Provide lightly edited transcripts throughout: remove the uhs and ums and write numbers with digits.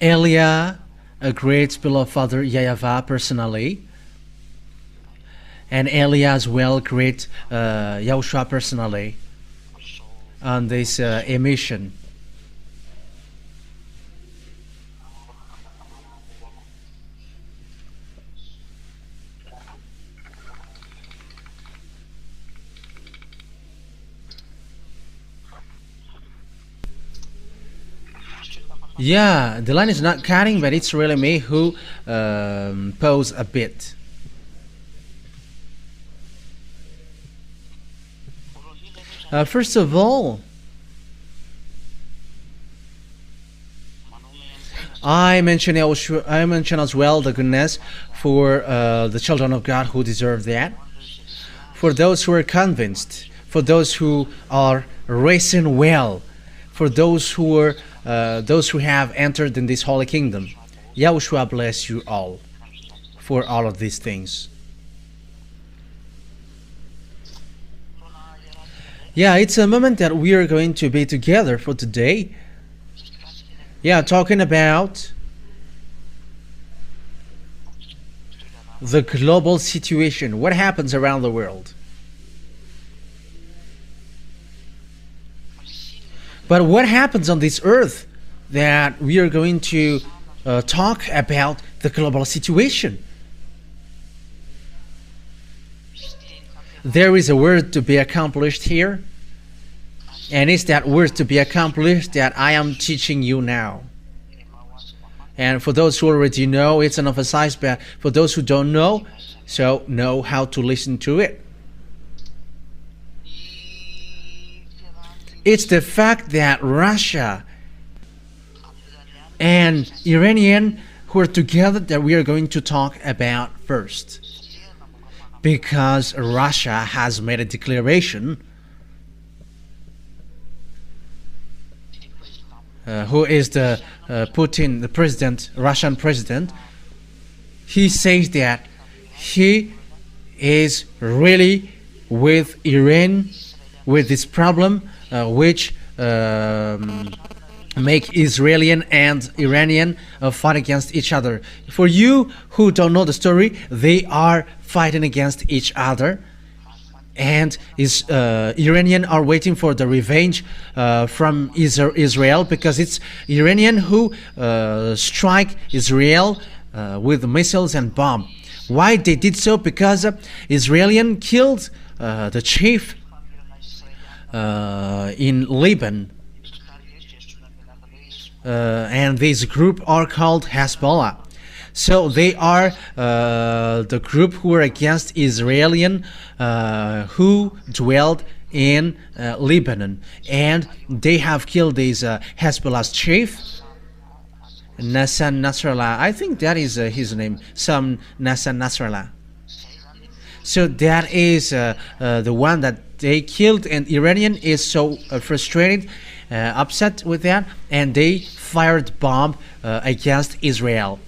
Elia greets beloved father YAHVAH personally, and Elia as well greets YAHOSHUAH personally on this emission. Yeah, the line is not cutting, but it's really me who pause a bit. First of all, I mentioned as well the goodness for the children of God who deserve that. For those who are convinced, for those who are racing well, for those who have entered in this holy kingdom. YAHOSHUAH bless you all for all of these things. Yeah, it's a moment that we are going to be together for today. Yeah, talking about the global situation, what happens around the world. But what happens on this earth that we are going to talk about the global situation? There is a word to be accomplished here, and it's that word to be accomplished that I am teaching you now. And for those who already know, it's an emphasize, but for those who don't know, so know how to listen to it. It's the fact that Russia and Iranian who are together that we are going to talk about first. Because Russia has made a declaration. Who is the Putin, the president, Russian president? He says that he is really with Iran, with this problem, which make Israeli and Iranian fight against each other. For you who don't know the story, they are fighting against each other, and Iranian are waiting for the revenge from Israel, because it's Iranian who strike Israel with missiles and bomb. Why they did so? Because Israeli killed the chief in Lebanon. And this group are called Hezbollah. So they are the group who are against Israeli who dwelled in Lebanon, and they have killed this Hezbollah's chief, Nasser Nasrallah. I think that is his name, some Nasser Nasrallah. So that is the one that they killed, and Iranian is so frustrated, upset with that, and they fired bomb against Israel,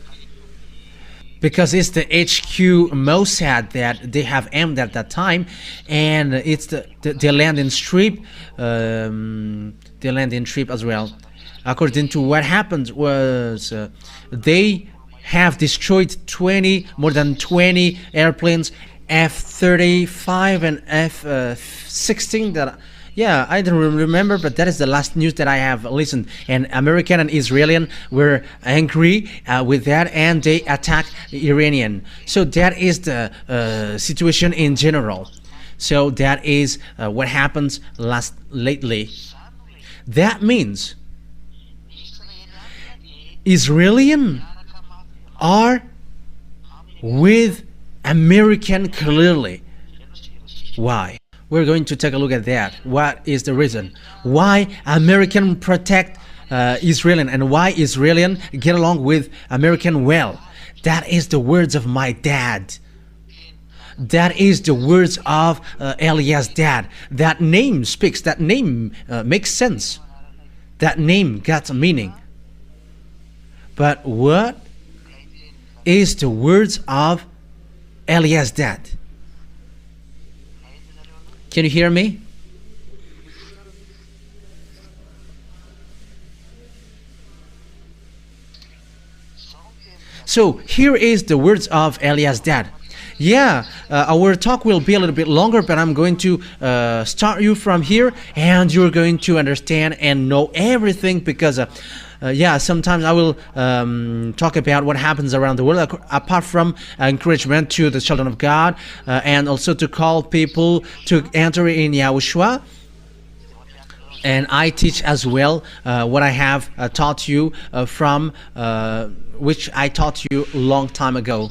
because it's the HQ Mossad that they have aimed at that time, and it's the landing strip, as well. According to what happened was they have destroyed more than 20 airplanes, F-35 and F-16 that. Yeah, I don't remember, but that is the last news that I have listened. And American and Israeli were angry with that, and they attacked Iranian. So that is the situation in general. So that is what happens lately. That means Israeli are with American clearly. Why? We're going to take a look at that. What is the reason? Why American protect Israeli, and why Israeli get along with American well? That is the words of my dad. That is the words of Elias' dad. That name speaks. That name makes sense. That name got a meaning. But what is the words of Elias' dad? Can you hear me? So here is the words of Eliah's dad. Yeah, our talk will be a little bit longer, but I'm going to start you from here, and you're going to understand and know everything, because yeah, sometimes I will talk about what happens around the world, apart from encouragement to the children of God, and also to call people to enter in YAHOSHUAH. And I teach as well what I have taught you from which I taught you a long time ago.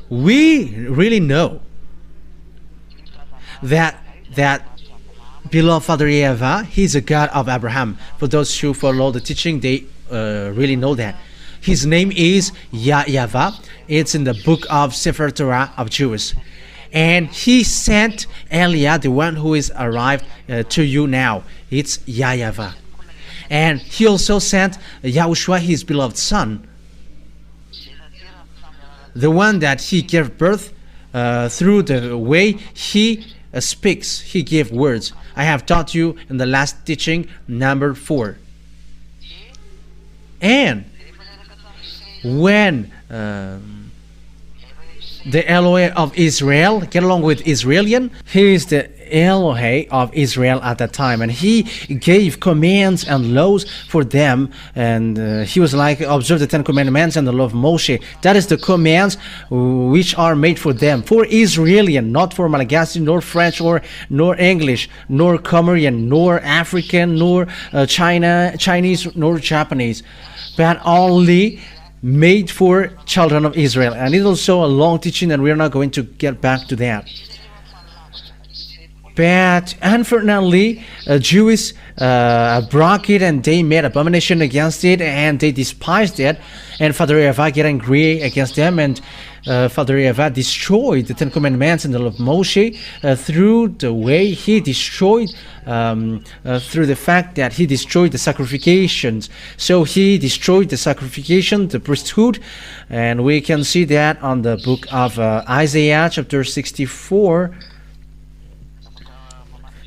We really know that beloved Father YAHVAH, he's a God of Abraham. For those who follow the teaching, they really know that. His name is YAHVAH. It's in the book of Sefer Torah of Jews. And he sent Eliah, the one who is arrived to you now. It's YAHVAH. And he also sent YAHOSHUAH, his beloved son, the one that he gave birth through the way he speaks. He gave words. I have taught you in the last teaching, number 4. And when the Elohe of Israel, get along with Israelian, he is the Elohe of Israel at that time, and he gave commands and laws for them, and he was like, observe the 10 commandments and the law of Moshe. That is the commands which are made for them, for Israelian, not for Malagasy, nor French, nor English, nor Comorian, nor African, nor Chinese, nor Japanese, but only made for children of Israel. And it's also a long teaching, and we're not going to get back to that. But unfortunately, Jews broke it, and they made abomination against it, and they despised it. And Father YAHVAH get angry against them, and Father YAHVAH destroyed the 10 commandments and the law of Moshe through the way he destroyed, through the fact that he destroyed the sacrifications. So he destroyed the sacrification, the priesthood, and we can see that on the book of Isaiah chapter 64.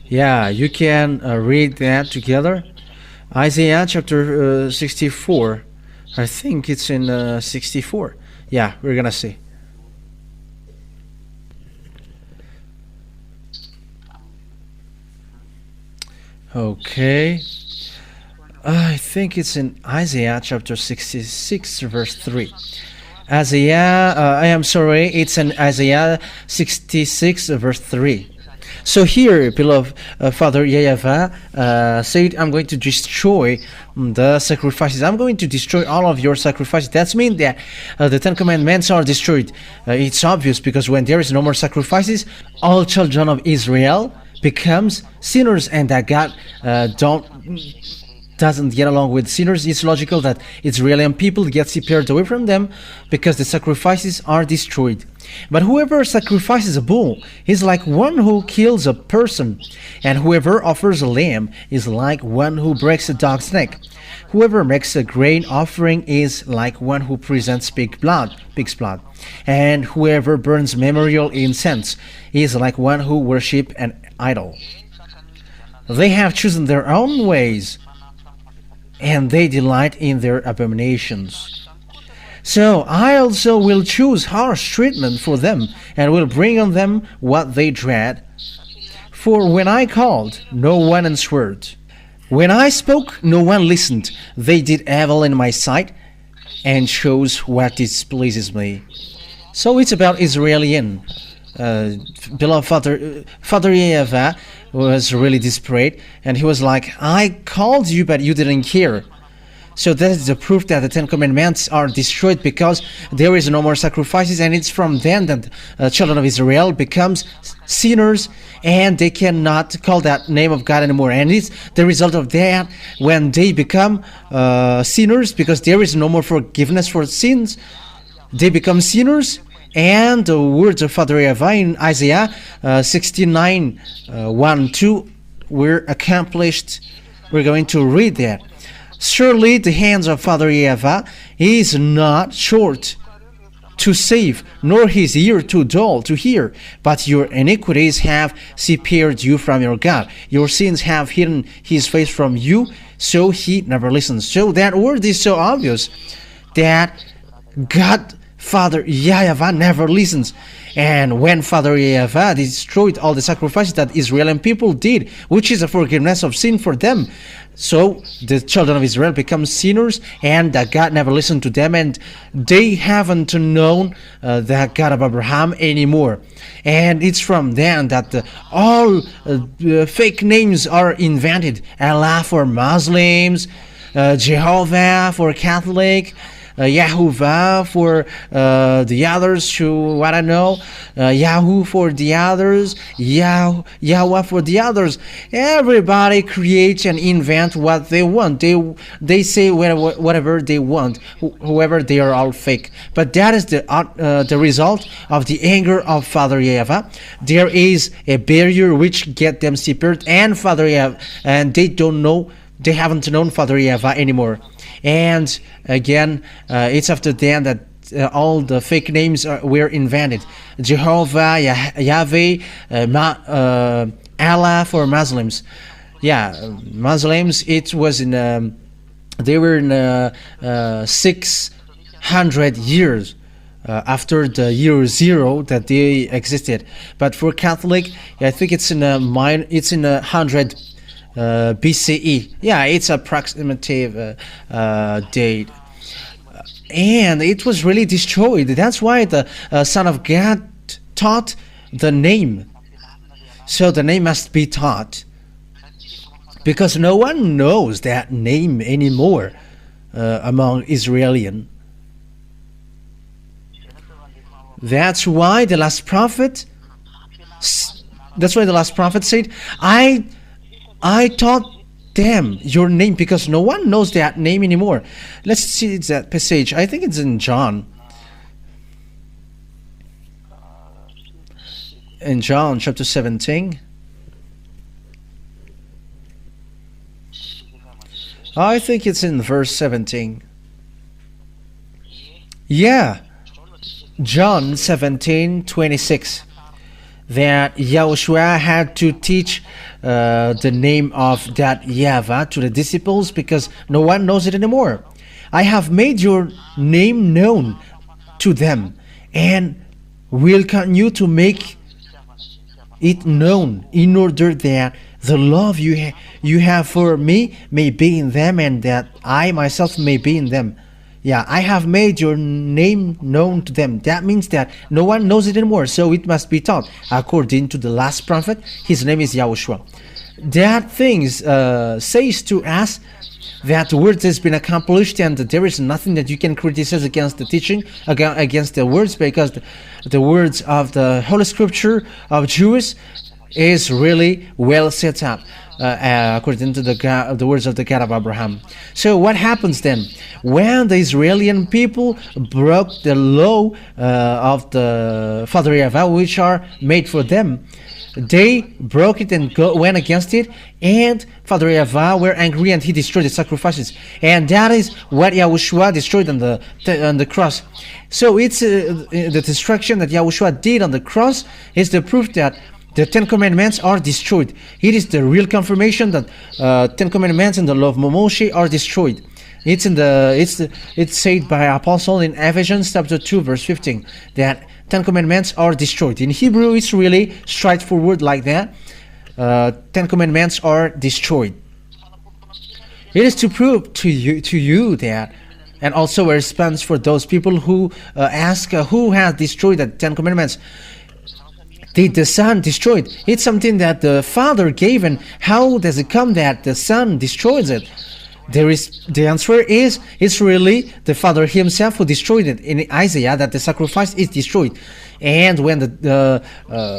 Yeah, you can read that together. Isaiah chapter 64. I think it's in 64. Yeah, we're gonna see. Okay. I think it's in Isaiah chapter 66 verse 3. It's in Isaiah 66 verse 3. So here, beloved Father YAHVAH said, I'm going to destroy the sacrifices. I'm going to destroy all of your sacrifices. That means that the 10 commandments are destroyed. It's obvious, because when there is no more sacrifices, all children of Israel becomes sinners, and that God doesn't get along with sinners. It's logical that Israeli people get separated away from them, because the sacrifices are destroyed. But whoever sacrifices a bull is like one who kills a person, and whoever offers a lamb is like one who breaks a dog's neck. Whoever makes a grain offering is like one who presents pig's blood, and whoever burns memorial incense is like one who worships an idol. They have chosen their own ways, and they delight in their abominations. So I also will choose harsh treatment for them, and will bring on them what they dread. For when I called, no one answered. When I spoke, no one listened. They did evil in my sight, and chose what displeases me. So it's about Israelian. Beloved Father YAHVAH was really desperate, and he was like, I called you, but you didn't hear. So that is the proof that the 10 commandments are destroyed, because there is no more sacrifices, and it's from then that children of Israel becomes sinners, and they cannot call that name of God anymore. And it's the result of that, when they become sinners, because there is no more forgiveness for sins, they become sinners. And the words of Father YAHVAH in Isaiah 69 1-2 were accomplished. We're going to read that. Surely the hands of Father YAHVAH is not short to save, nor his ear too dull to hear. But your iniquities have separated you from your God. Your sins have hidden his face from you, so he never listens. So that word is so obvious that God Father YAHVAH never listens. And when Father YAHVAH destroyed all the sacrifices that Israeli people did, which is a forgiveness of sin for them, so the children of Israel become sinners, and that God never listened to them, and they haven't known the God of Abraham anymore. And it's from then that all fake names are invented. Allah for Muslims, Jehovah for Catholic, YAHVAH for the others who I don't know, Yahoo for the others, Yahweh for the others. Everybody creates and invent what they want. They say whatever they want, whoever. They are all fake. But that is the result of the anger of Father YAHVAH. There is a barrier which get them separated, and Father YAHVAH, and they haven't known Father YAHVAH anymore. And again, it's after then that all the fake names were invented. Jehovah, Yahweh, Allah for Muslims. Yeah, Muslims. It was in they were in 600 years after the year 0 that they existed. But for Catholic, I think it's in 100. BCE. Yeah, it's approximative date, and it was really destroyed. That's why the Son of God taught the name. So the name must be taught, because no one knows that name anymore among Israelian. That's why the last prophet. That's why the last prophet said, I taught them your name, because no one knows that name anymore. Let's see that passage. I think it's in John. In John chapter 17. I think it's in verse 17. Yeah. John 17:26. That YAHOSHUAH had to teach the name of that YAHVAH to the disciples, because no one knows it anymore. I have made your name known to them, and will continue to make it known, in order that the love you have for me may be in them, and that I myself may be in them. Yeah, I have made your name known to them. That means that no one knows it anymore, so it must be taught. According to the last prophet, his name is YAHOSHUAH. That things says to us that the word has been accomplished, and there is nothing that you can criticize against the teaching, against the words, because the words of the Holy Scripture of Jews is really well set up. According to the words of the God of Abraham. So what happens then? When the Israeli people broke the law of the Father YAHVAH, which are made for them, they broke it and went against it, and Father YAHVAH were angry, and he destroyed the sacrifices. And that is what YAHOSHUAH destroyed on the cross. So it's the destruction that YAHOSHUAH did on the cross is the proof that the 10 Commandments are destroyed. It is the real confirmation that 10 Commandments and the law of Moshe are destroyed. It's said by Apostle in Ephesians chapter 2 verse 15 that 10 Commandments are destroyed. In Hebrew, it's really straightforward like that. 10 Commandments are destroyed. It is to prove to you that, and also a response for those people who ask who has destroyed the 10 Commandments. Did the Son destroy it? It's something that the Father gave, and how does it come that the Son destroys it? The answer is, it's really the Father himself who destroyed it. In Isaiah, that the sacrifice is destroyed. And when the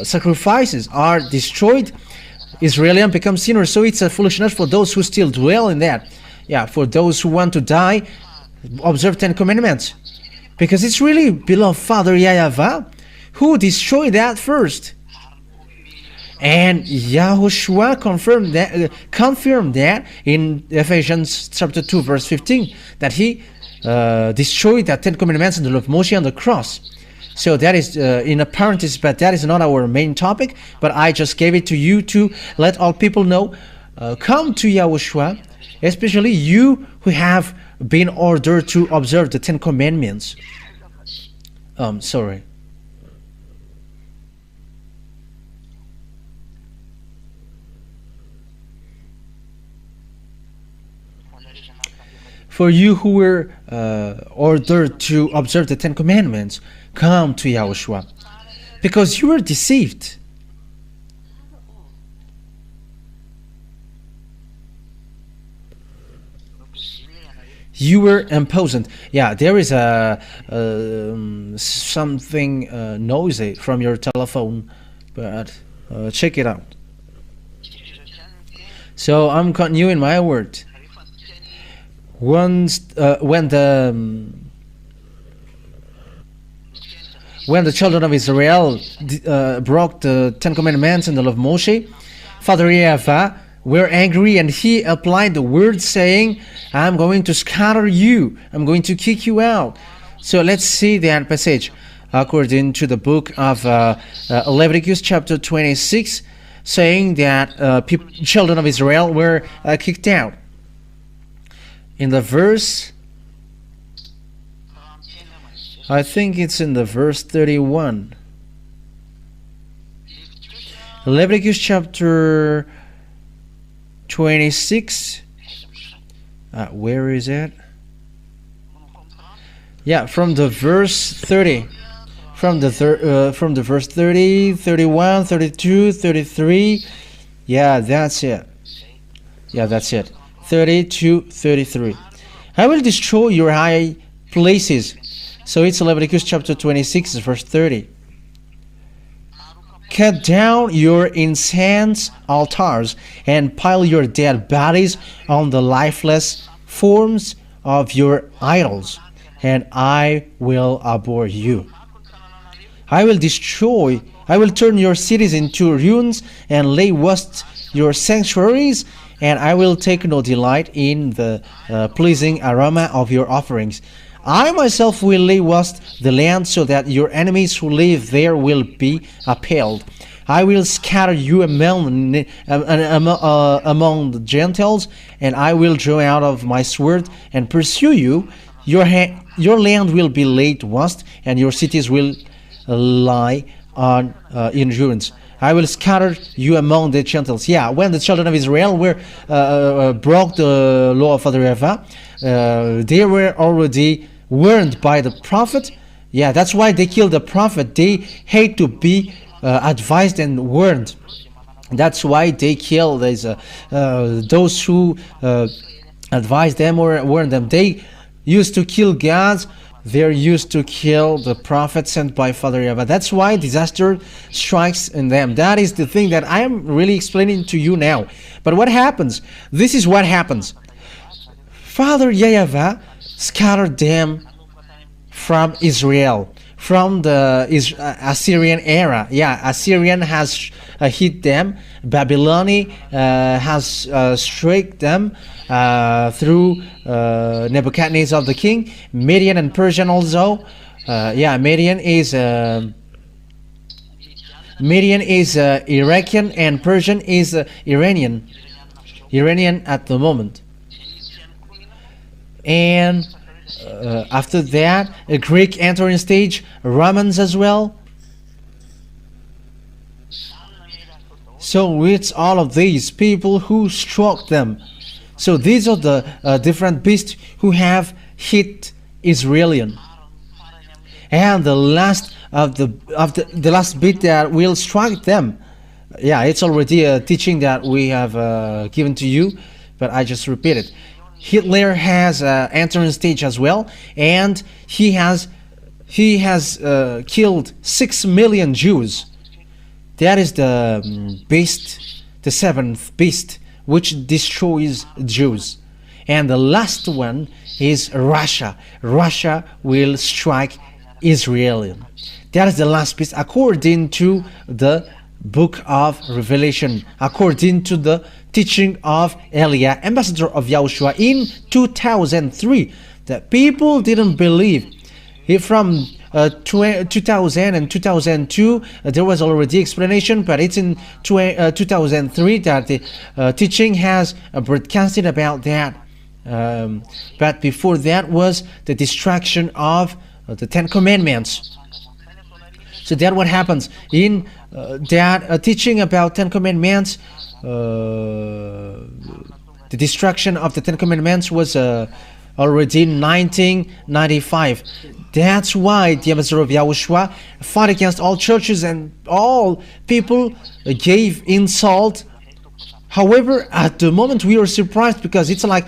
sacrifices are destroyed, Israelians become sinners. So it's a foolishness for those who still dwell in that. Yeah, for those who want to die, observe 10 Commandments. Because it's really beloved Father YAHVAH who destroyed that first. And YAHOSHUAH confirmed that in Ephesians chapter 2 verse 15, that he destroyed the 10 Commandments and the law of Moshe on the cross. So that is in a parenthesis, but that is not our main topic. But I just gave it to you to let all people know, come to YAHOSHUAH, especially you who have been ordered to observe the 10 Commandments. Sorry. For you who were ordered to observe the Ten Commandments, come to Yahushua, because you were deceived. You were imprisoned. Yeah, there is a something noisy from your telephone, but check it out. So I'm continuing my word. Once when the children of Israel broke the Ten Commandments and the law of Moshe, Father YAHVAH were angry, and he applied the word saying, I'm going to scatter you, I'm going to kick you out. So let's see that passage according to the book of Leviticus chapter 26, saying that children of Israel were kicked out. In the verse, I think it's in the verse 31. Leviticus chapter 26. Where is it? Yeah, from the verse 30. From the verse 30, 31, 32, 33. Yeah, that's it. Yeah, that's it. 30 to 33. I will destroy your high places. So it's Leviticus chapter 26, verse 30. Cut down your incense altars and pile your dead bodies on the lifeless forms of your idols, and I will abhor you. I will turn your cities into ruins and lay waste your sanctuaries, and I will take no delight in the pleasing aroma of your offerings. I myself will lay waste the land so that your enemies who live there will be appalled. I will scatter you among the Gentiles, and I will draw out of my sword and pursue you. Your land will be laid waste, and your cities will lie in ruins. I will scatter you among the Gentiles. Yeah, when the children of Israel broke the law of Father YAHVAH, they were already warned by the prophet. Yeah, that's why they killed the prophet. They hate to be advised and warned. That's why they kill those who advise them or warn them. They used to kill gods. They're used to kill the prophet sent by Father YAHVAH. That's why disaster strikes in them. That is the thing that I am really explaining to you now. But what happens? This is what happens. Father YAHVAH scattered them from Israel, from the Assyrian era. Yeah, Assyrian has hit them. Babylon has struck them through Nebuchadnezzar the king. Median and Persian also. Median is Iraqian, and Persian is Iranian. Iranian at the moment. And after that, a Greek entering stage, Romans as well. So it's all of these people who struck them. So these are the different beasts who have hit Israelian. And the last of the last bit that will strike them. Yeah, it's already a teaching that we have given to you, but I just repeat it. Hitler has entered stage as well, and he has killed 6 million Jews. That is the beast, the seventh beast, which destroys Jews. And the last one is Russia. Russia will strike Israel. That is the last beast according to the book of Revelation, according to the teaching of Elia, ambassador of Yahushua in 2003. The people didn't believe. From 2000 and 2002 there was already explanation, but it's in 2003 that the teaching has broadcasted about that. But before that was the destruction of the Ten Commandments. So that what happens in that teaching about Ten Commandments. The destruction of the Ten Commandments was already in 1995. That's why the ambassador of Yahushua fought against all churches and all people gave insult. However, at the moment we were surprised because it's like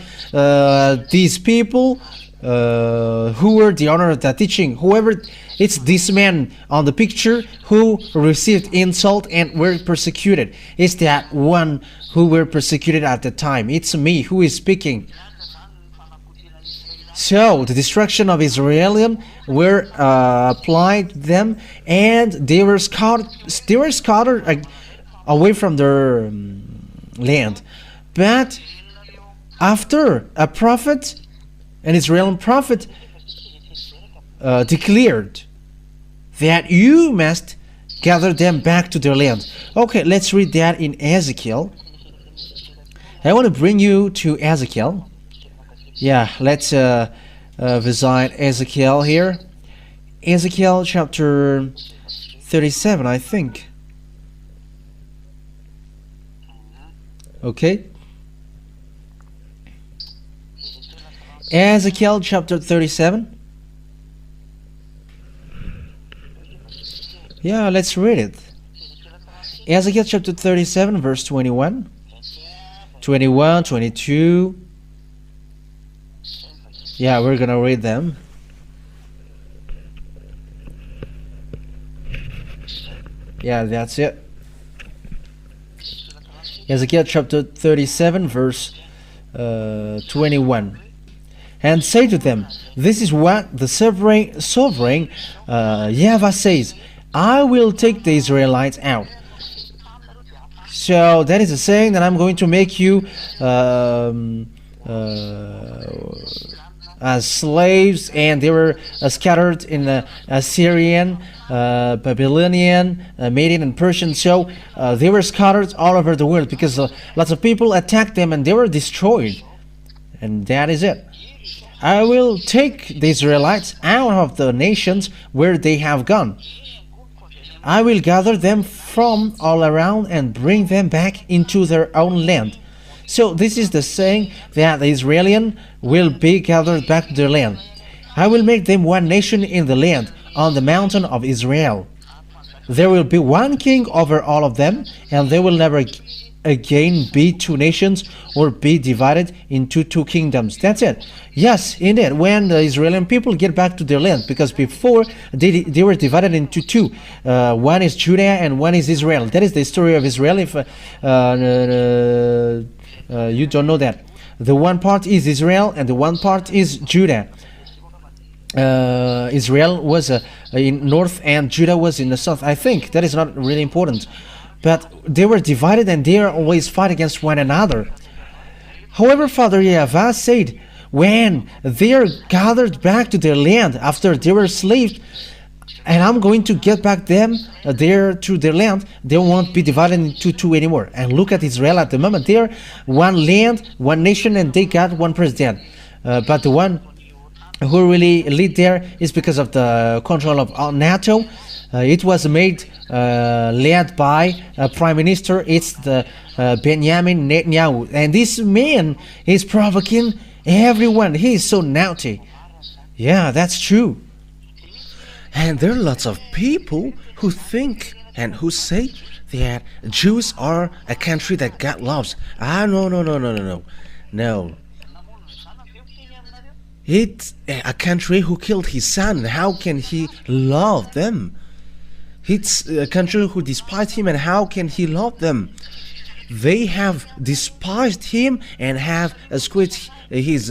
these people who were the owner of that teaching, whoever, it's this man on the picture who received insult and were persecuted. It's that one who were persecuted at the time. It's me who is speaking. So the destruction of Israel were applied to them, and they were scattered away from their land. But after a prophet, an Israeli prophet, declared that you must gather them back to their land. Okay, let's read that in Ezekiel. I want to bring you to Ezekiel. Yeah, let's visit Ezekiel here. Ezekiel chapter 37, I think. Okay. Ezekiel chapter 37. Yeah, let's read it. Ezekiel chapter 37, verse 21. 21, 22. Yeah, we're gonna read them. Yeah, that's it. Ezekiel chapter 37, verse 21. And say to them, this is what the sovereign YAHVAH says, I will take the Israelites out. So that is a saying that I'm going to make you as slaves, and they were scattered in the Assyrian, Babylonian, Median, and Persian. So they were scattered all over the world because lots of people attacked them and they were destroyed. And that is it. I will take the Israelites out of the nations where they have gone. I will gather them from all around and bring them back into their own land. So this is the saying that the Israelians will be gathered back to their land. I will make them one nation in the land, on the mountain of Israel. There will be one king over all of them, and they will never again be two nations or be divided into two kingdoms. That's it. Yes, indeed, when the Israeli people get back to their land, because before they were divided into two. One is Judah and one is Israel. That is the story of Israel. If you don't know that, the one part is Israel and the one part is Judah. Israel was in north and Judah was in the south. I think that is not really important, but they were divided and they are always fight against one another. However, Father YAHVAH said, when they are gathered back to their land after they were slaves, and I'm going to get back them there to their land, they won't be divided into two anymore. And look at Israel at the moment. They are one land, one nation, and they got one president. But the one who really lead there is because of the control of NATO. It was made led by a prime minister. It's the Benjamin Netanyahu. And this man is provoking everyone. He is so naughty. Yeah, that's true. And there are lots of people who think and who say that Jews are a country that God loves. No. It's a country who killed his son. How can he love them? It's a country who despised him, and how can he love them? They have despised him and have squeezed his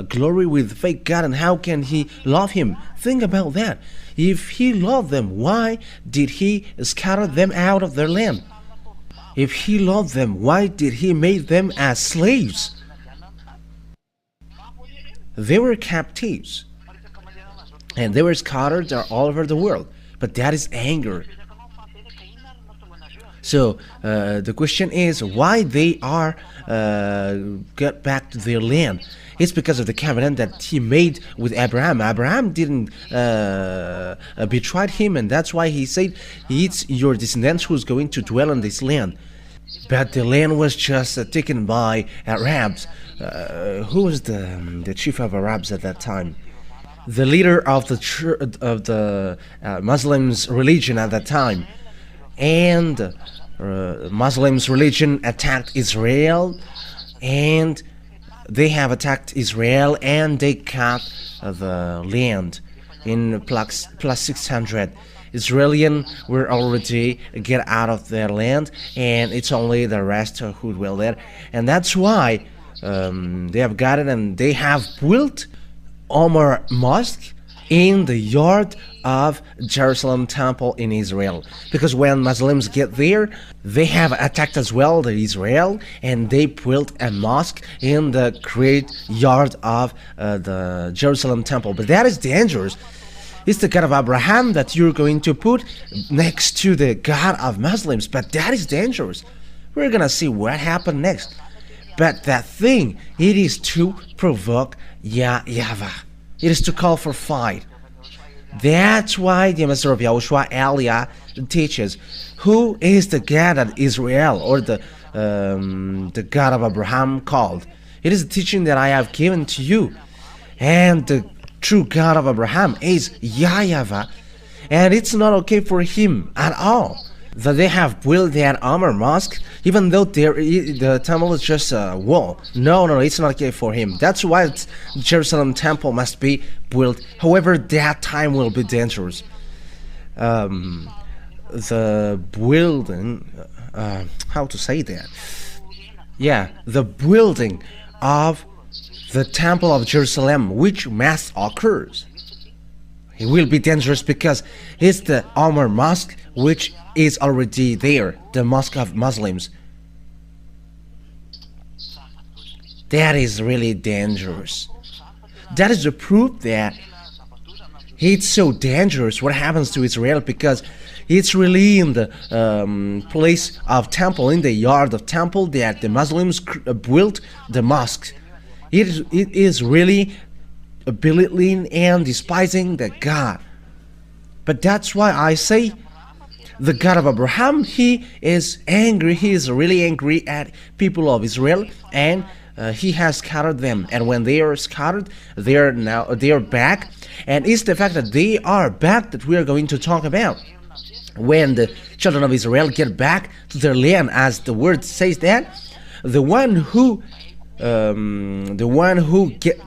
glory with fake God, and how can he love him? Think about that. If he loved them, why did he scatter them out of their land? If he loved them, why did he make them as slaves? They were captives, and they were scattered all over the world. But that is anger. So the question is why they are got back to their land. It's because of the covenant that he made with Abraham. Abraham didn't betray him, and that's why he said, it's your descendants who's going to dwell on this land. But the land was just taken by Arabs. Who was the chief of Arabs at that time? The leader of the Muslims religion at that time. And Muslims religion attacked Israel, and they have attacked Israel, and they cut the land in plus 600. Israelis were already get out of their land, and it's only the rest who dwell there, and that's why they have got it, and they have built Omar Mosque in the yard of Jerusalem temple in Israel, because when Muslims get there, they have attacked as well the Israel, and they built a mosque in the great yard of the Jerusalem temple. But that is dangerous. It's the God of Abraham that you're going to put next to the God of Muslims, but that is dangerous. We're gonna see what happened next. But that thing, it is to provoke YAHVAH. It is to call for fight. That's why the Master of YAHOSHUAH Elia teaches who is the God of Israel, or the God of Abraham called. It is a teaching that I have given to you, and the true God of Abraham is YAHVAH, and it's not okay for him at all that they have built that Omar Mosque, even though the temple is just a wall. No, it's not okay for him. That's why the Jerusalem temple must be built. However, that time will be dangerous. The building, how to say that? Yeah, the building of the temple of Jerusalem, which must occurs, it will be dangerous because it's the Omar Mosque, which is already there, the mosque of Muslims. That is really dangerous. That is the proof that it's so dangerous what happens to Israel, because it's really in the place of temple, in the yard of temple, that the Muslims built the mosque. It is really belittling and despising the God. But that's why I say the God of Abraham, he is angry. He is really angry at people of Israel, and he has scattered them. And when they are scattered, they are back. And it's the fact that they are back that we are going to talk about. When the children of Israel get back to their land, as the word says that, the one who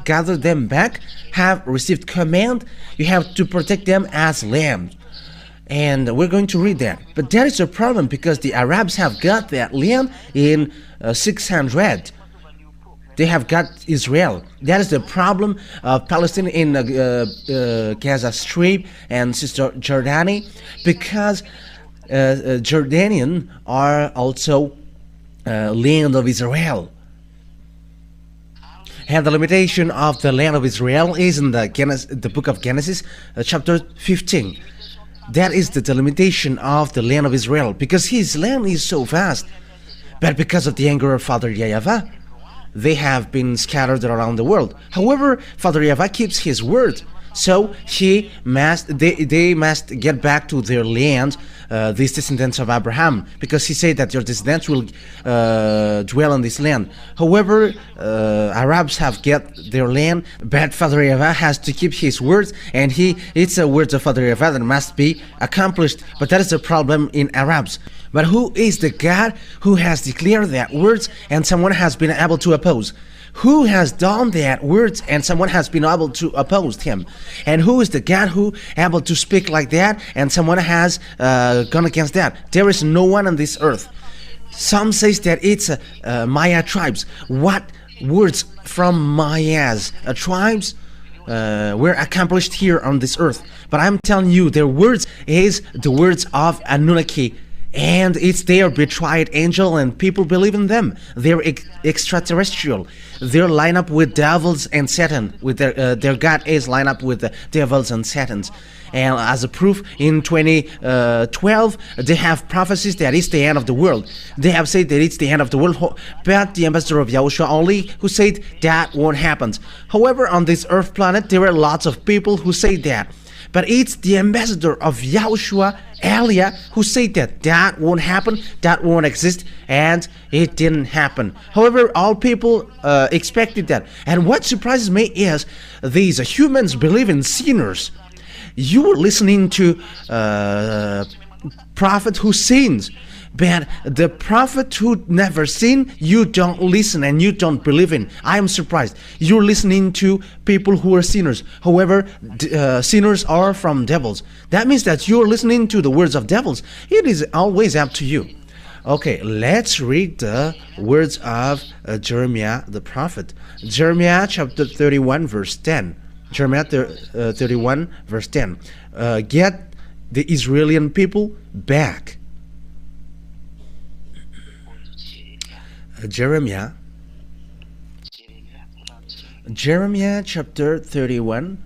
gathered them back have received command. You have to protect them as lambs. And we're going to read that. But that is a problem, because the Arabs have got that land in 600. They have got Israel. That is the problem of Palestine in Gaza Strip and Cisjordania, because Jordanian are also land of Israel. And the limitation of the land of Israel is in the book of Genesis, chapter 15. That is the delimitation of the land of Israel, because his land is so vast. But because of the anger of Father YAHVAH, they have been scattered around the world. However, Father YAHVAH keeps his word. So they must get back to their land, these descendants of Abraham, because he said that your descendants will dwell on this land. However, Arabs have get their land, but Father YAHVAH has to keep his words, and it's a word of Father YAHVAH that must be accomplished. But that is the problem in Arabs. But who is the God who has declared that words and someone has been able to oppose? Who has done that words and someone has been able to oppose him? And who is the God who able to speak like that and someone has gone against that? There is no one on this earth. Some says that it's Maya tribes. What words from Maya's tribes were accomplished here on this earth? But I'm telling you, their words is the words of Anunnaki. and it's their betrayed angel, and people believe in them. They're extraterrestrial. They're lined up with devils and Satan. With their God is lined up with the devils and Satans. And as a proof, in 2012, they have prophecies that it's the end of the world. They have said that it's the end of the world, but the ambassador of Yahushua only who said that won't happen. However, on this earth planet, there are lots of people who say that. But it's the ambassador of Yahushua, Elia, who said that that won't happen, that won't exist, and it didn't happen. However, all people expected that. And what surprises me is these humans believe in sinners. You are listening to prophet who sins, but the prophet who never sinned, you don't listen and you don't believe in. I am surprised. You're listening to people who are sinners. However, sinners are from devils. That means that you're listening to the words of devils. It is always up to you. Okay, let's read the words of Jeremiah the prophet. Jeremiah chapter 31 verse 10. Jeremiah 31 verse 10. Get the Israeli people back. Jeremiah chapter 31.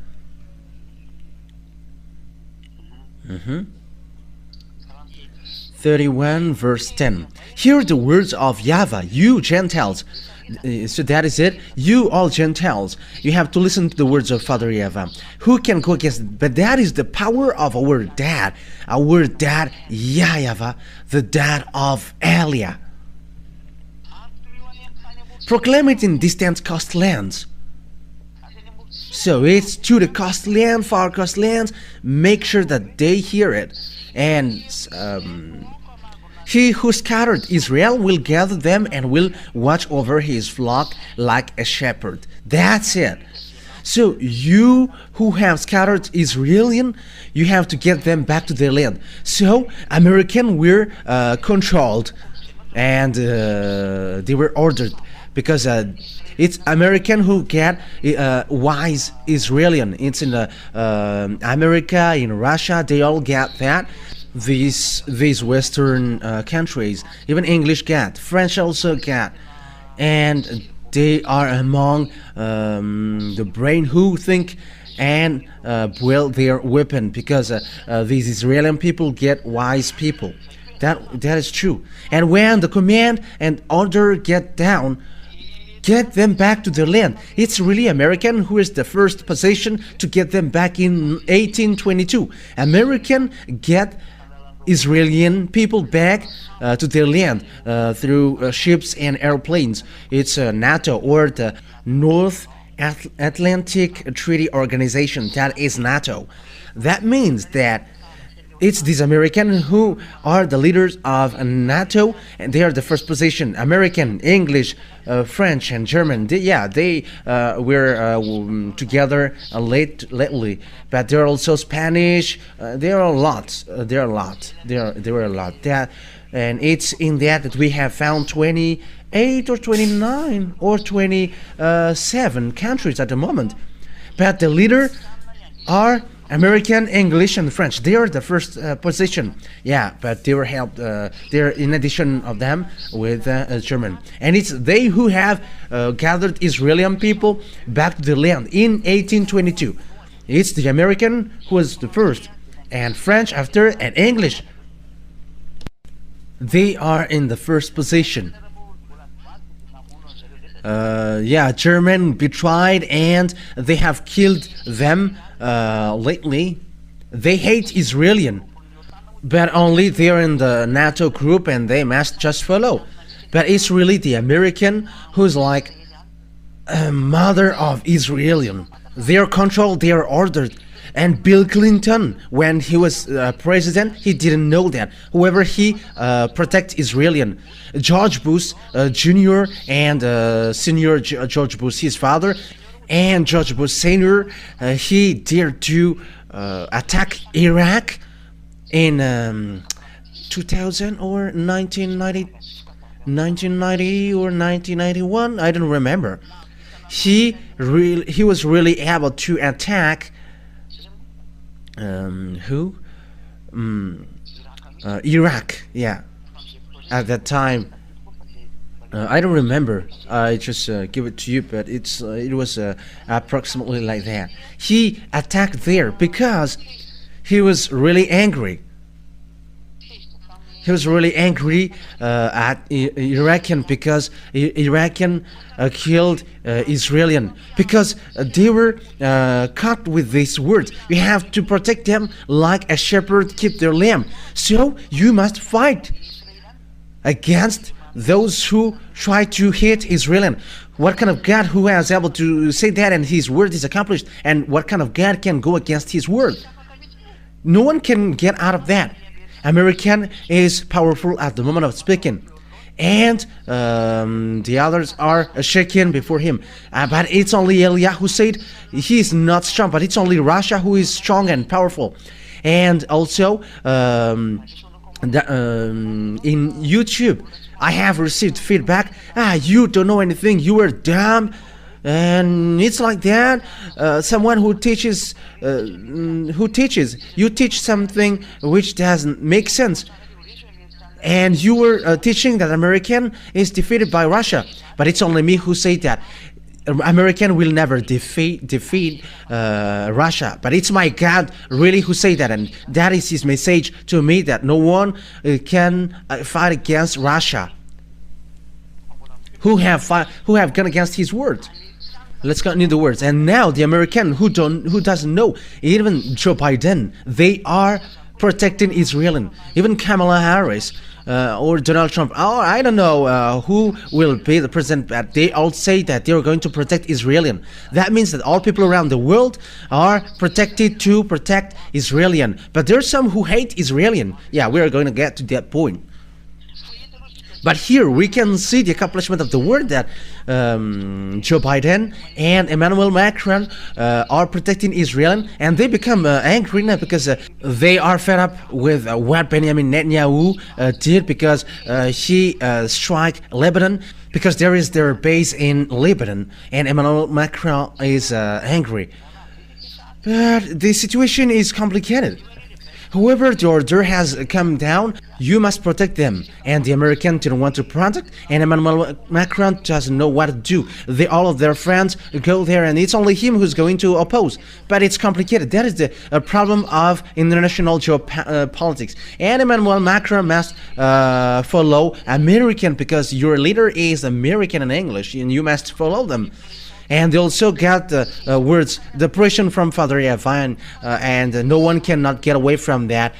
31 verse 10. Hear the words of YAHVAH, you Gentiles. So that is it. You all Gentiles, you have to listen to the words of Father YAHVAH. Who can go against it? But that is the power of our dad YAHVAH, the dad of Elia. Proclaim it in distant coast lands. So it's to the coast land, far coast lands. Make sure that they hear it. And he who scattered Israel will gather them and will watch over his flock like a shepherd. That's it. So you who have scattered Israelian, you have to get them back to their land. So American were controlled, and they were ordered, because it's American who get wise Israelian. It's in America, in Russia, they all get that. These Western countries, even English get, French also get, and they are among the brain who think and wield their weapon, because these Israeli people get wise people. That is true. And when the command and order get down, get them back to their land. It's really American who is the first position to get them back in 1822. American get Israeli people back to their land through ships and airplanes. It's NATO, or the North Atlantic Treaty Organization. That is NATO. That means that it's these Americans who are the leaders of NATO, and they are the first position. American, English, French, and German. They were together lately, but there are also Spanish. There are a lot. There were a lot. And it's in that we have found 28 or 29 or 27 countries at the moment. But the leader are American, English, and French. They are the first position. Yeah, but they were helped. They're in addition of them with German, and it's they who have gathered Israeli people back to the land in 1822. It's the American who was the first, and French after, and English. They are in the first position. German betrayed, and they have killed them lately. They hate Israelian, but only they're in the NATO group and they must just follow. But it's really the American who's like a mother of Israelian. They're controlled, they're ordered. And Bill Clinton, when he was president, he didn't know that. However, he protect Israelian. George Bush Jr. and Senior George Bush, his father, and George Bush Senior, he dared to attack Iraq in 2000 or 1990 or 1991. I don't remember. He was really able to attack. Iraq. Yeah, at that time. I don't remember. I just give it to you, but it was approximately like that. He attacked there because he was really angry. He was really angry at Iraqi because Iraqi killed Israeli because they were caught with these words. You have to protect them like a shepherd keep their lamb. So you must fight against those who try to hate Israel. What kind of God who is able to say that and his word is accomplished? And what kind of God can go against his word? No one can get out of that. American is powerful at the moment of speaking, and the others are shaken before him. But it's only Eliah who said he is not strong, but it's only Russia who is strong and powerful. And also in YouTube, I have received feedback. You don't know anything. You are dumb. And it's like that. Someone who teaches, you teach something which doesn't make sense, and you were teaching that American is defeated by Russia. But it's only me who say that American will never defeat Russia. But it's my God really who say that, and that is his message to me, that no one can fight against Russia. Who have gone against his word. Let's continue the words. And now the American who doesn't know, even Joe Biden, they are protecting Israel. Even Kamala Harris or Donald Trump, I don't know who will be the president, but they all say that they are going to protect Israel. That means that all people around the world are protected to protect Israel. But there are some who hate Israel. Yeah, we are going to get to that point. But here we can see the accomplishment of the word, that Joe Biden and Emmanuel Macron are protecting Israel, and they become angry now because they are fed up with what Benjamin Netanyahu did, because he struck Lebanon, because there is their base in Lebanon, and Emmanuel Macron is angry. But the situation is complicated. However, the order has come down. You must protect them, and the American didn't want to protect, and Emmanuel Macron doesn't know what to do. All of their friends go there, and it's only him who's going to oppose. But it's complicated. That is the problem of international geopolitics. And Emmanuel Macron must follow American, because your leader is American in English, and you must follow them. And they also got the words, the pressure from Father YAHVAH, and no one cannot get away from that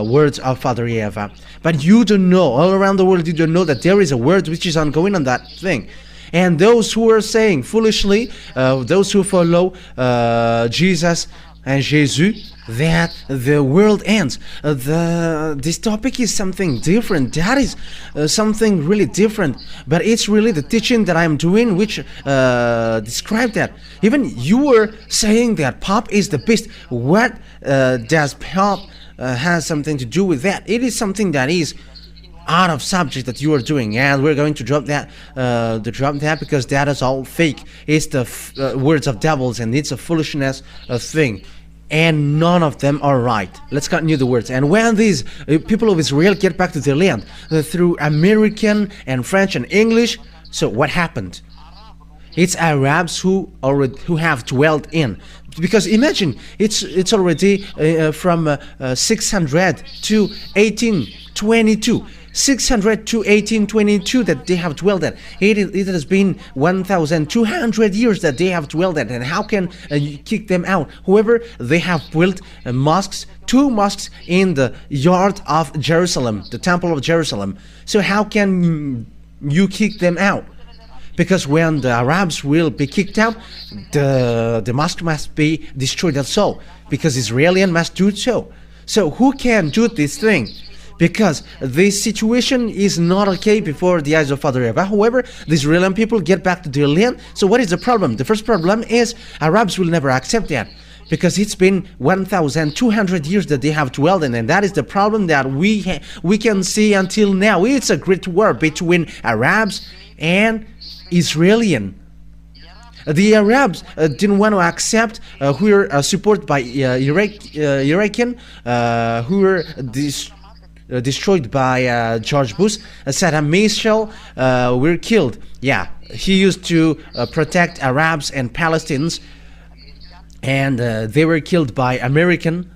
words of Father YAHVAH. But you don't know, all around the world, you don't know that there is a word which is ongoing on that thing. And those who are saying foolishly, those who follow Jesus and Jesus, that the world ends. This topic is something different. That is something really different. But it's really the teaching that I'm doing which describe that. Even you were saying that pop is the best. What does pop has something to do with that? It is something that is out of subject that you are doing, and we're going to drop that because that is all fake. It's the words of devils, and it's a foolishness thing, and none of them are right. Let's continue the words. And when these people of Israel get back to their land through American and French and English, so what happened? It's Arabs who have dwelt in, because imagine it's already from 600 to 1822. 600 to 1822 that they have dwelled at. It has been 1,200 years that they have dwelled at. And how can you kick them out? However, they have built mosques, 2 mosques in the yard of Jerusalem, the temple of Jerusalem. So how can you kick them out? Because when the Arabs will be kicked out, the mosque must be destroyed also, because Israelis must do so. So who can do this thing? Because this situation is not okay before the eyes of Father YAHVAH. However, the Israeli people get back to their land. So what is the problem? The first problem is Arabs will never accept that, because it's been 1,200 years that they have dwelled in, and that is the problem that we can see until now. It's a great war between Arabs and Israeli. The Arabs didn't want to accept who are supported by Iraqi, who were destroyed by George Bush. Saddam Hussein were killed. Yeah, he used to protect Arabs and Palestinians, and they were killed by American.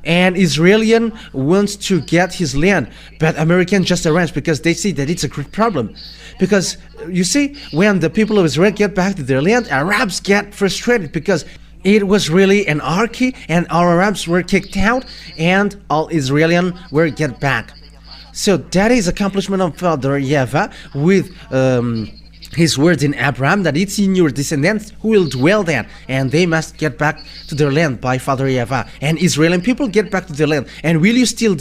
And Israelian wants to get his land, but American just arranged because they see that it's a great problem. Because you see, when the people of Israel get back to their land, Arabs get frustrated because it was really anarchy, and our Arabs were kicked out, and all Israelian were get back. So that is accomplishment of Father YAHVAH with his words in Abraham, that it's in your descendants who will dwell there, and they must get back to their land by Father YAHVAH. And Israeli people get back to their land. And will you still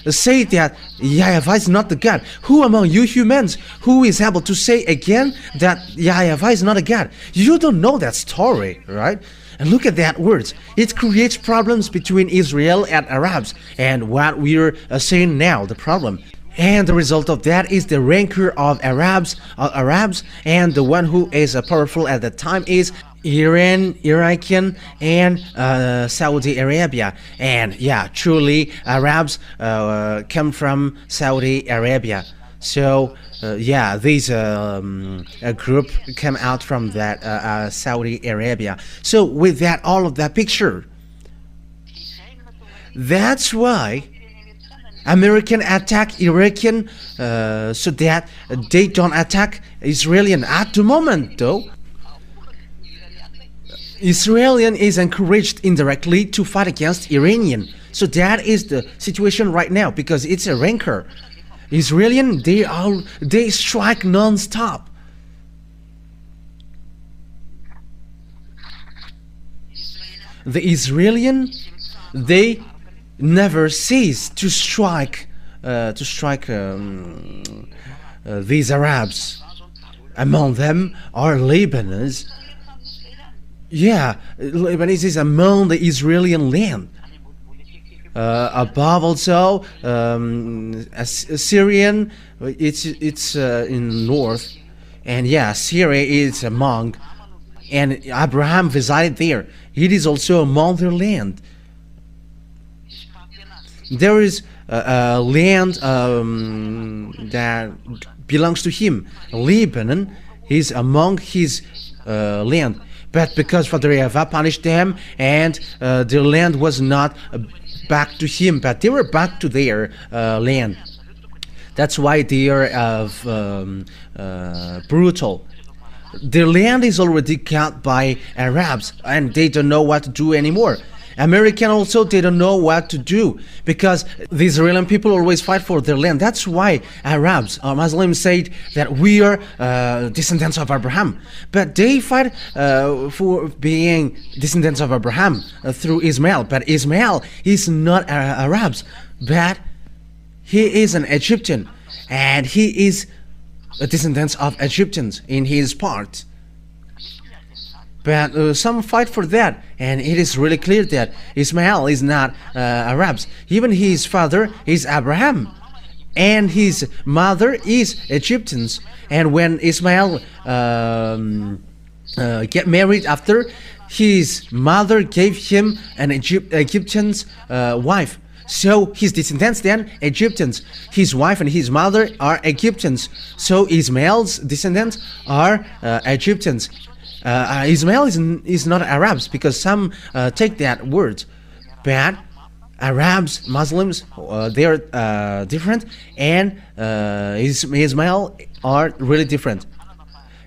say that YAHVAH is not the God? Who among you humans who is able to say again that YAHVAH is not a God? You don't know that story, right? And look at that words. It creates problems between Israel and Arabs, and what we're saying now, the problem. And the result of that is the rancor of Arabs, and the one who is powerful at the time is Iran, Iraqi, and Saudi Arabia. And yeah, truly, Arabs come from Saudi Arabia. So yeah, this group came out from that Saudi Arabia. So with that, all of that picture, that's why American attack Iraqi so that they don't attack Israelian. At the moment, though, Israelian is encouraged indirectly to fight against Iranian. So that is the situation right now, because it's a rancor. Israelian, they strike non-stop. The Israelian, they never cease to strike these Arabs. Among them are Lebanese. Yeah, Lebanese is among the Israeli land. Above also Syrian, it's in north, and yeah, Syria is among, and Abraham resided there. It is also among their land. There is a land that belongs to him. Lebanon is among his land. But because Father YAHVAH punished them, and their land was not back to him, but they were back to their land. That's why they are brutal. Their land is already cut by Arabs, and they don't know what to do anymore. American also, they don't know what to do, because the Israeli people always fight for their land. That's why Arabs or Muslims say that we are descendants of Abraham. But they fight for being descendants of Abraham through Ismail. But Ismail is not Arabs, but he is an Egyptian, and he is a descendant of Egyptians in his part. But some fight for that, and it is really clear that Ismail is not Arabs. Even his father is Abraham, and his mother is Egyptians. And when Ismail get married after, his mother gave him an Egyptian's wife. So his descendants then Egyptians. His wife and his mother are Egyptians. So Ismail's descendants are Egyptians. Ismail is not Arabs, because some take that word, but Arabs, Muslims, they are different, and Ismail are really different.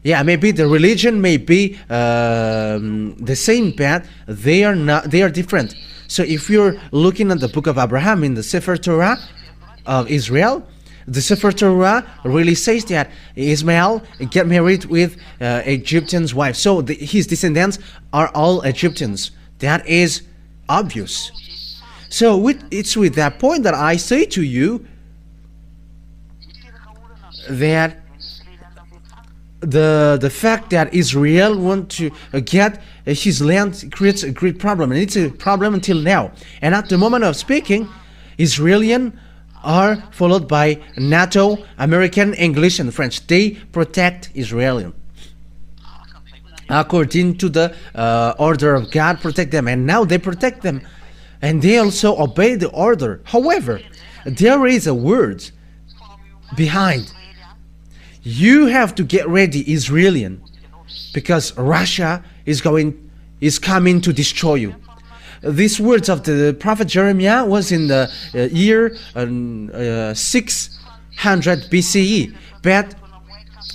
Yeah, maybe the religion may be the same, but they are not. They are different. So if you're looking at the book of Abraham in the Sefer Torah of Israel, the Sefer Torah really says that Ismail get married with Egyptian's wife. So his descendants are all Egyptians. That is obvious. So it's with that point that I say to you that the fact that Israel want to get his land creates a great problem, and it's a problem until now. And at the moment of speaking, Israelian are followed by NATO, American, English, and French. They protect Israel. According to the order of God, protect them. And now they protect them. and they also obey the order. However, there is a word behind. You have to get ready, Israelian, because Russia is coming to destroy you. These words of the prophet Jeremiah was in the year 600 BCE, but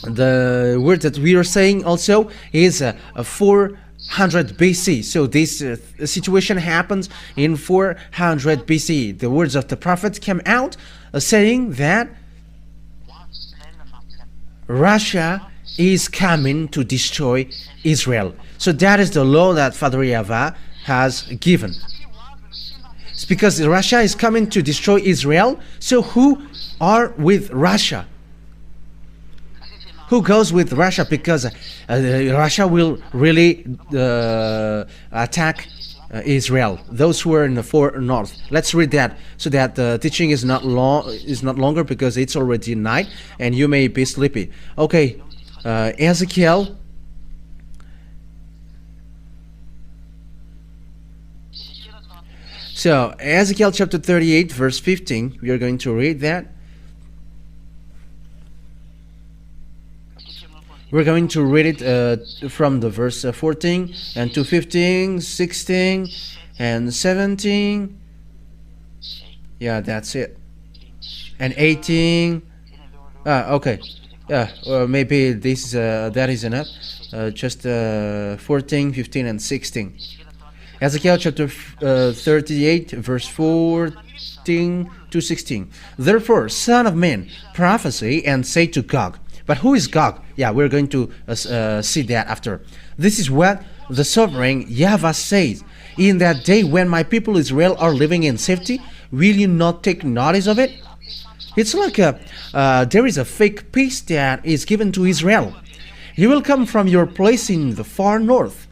the word that we are saying also is 400 BC. So this situation happens in 400 BC. The words of the prophet came out saying that Russia is coming to destroy Israel. So that is the law that Father YAHVAH has given. It's because Russia is coming to destroy Israel. So who are with Russia? Who goes with Russia? Because Russia will really attack Israel. Those who are in the far north. Let's read that so that the teaching is not longer, because it's already night and you may be sleepy. Okay, Ezekiel. So Ezekiel chapter 38 verse 15. We are going to read that. We're going to read it from the verse 14 and to 15, 16 and 17. Yeah, that's it. And 18. Okay. Yeah, maybe this that is enough. Just 14, 15 and 16. Ezekiel chapter 38 verse 14 to 16. Therefore, son of man, prophesy and say to Gog. But who is Gog? Yeah, we're going to see that after. This is what the sovereign YAHVAH says. In that day when my people Israel are living in safety, will you not take notice of it? It's like there is a fake peace that is given to Israel. He will come from your place in the far north.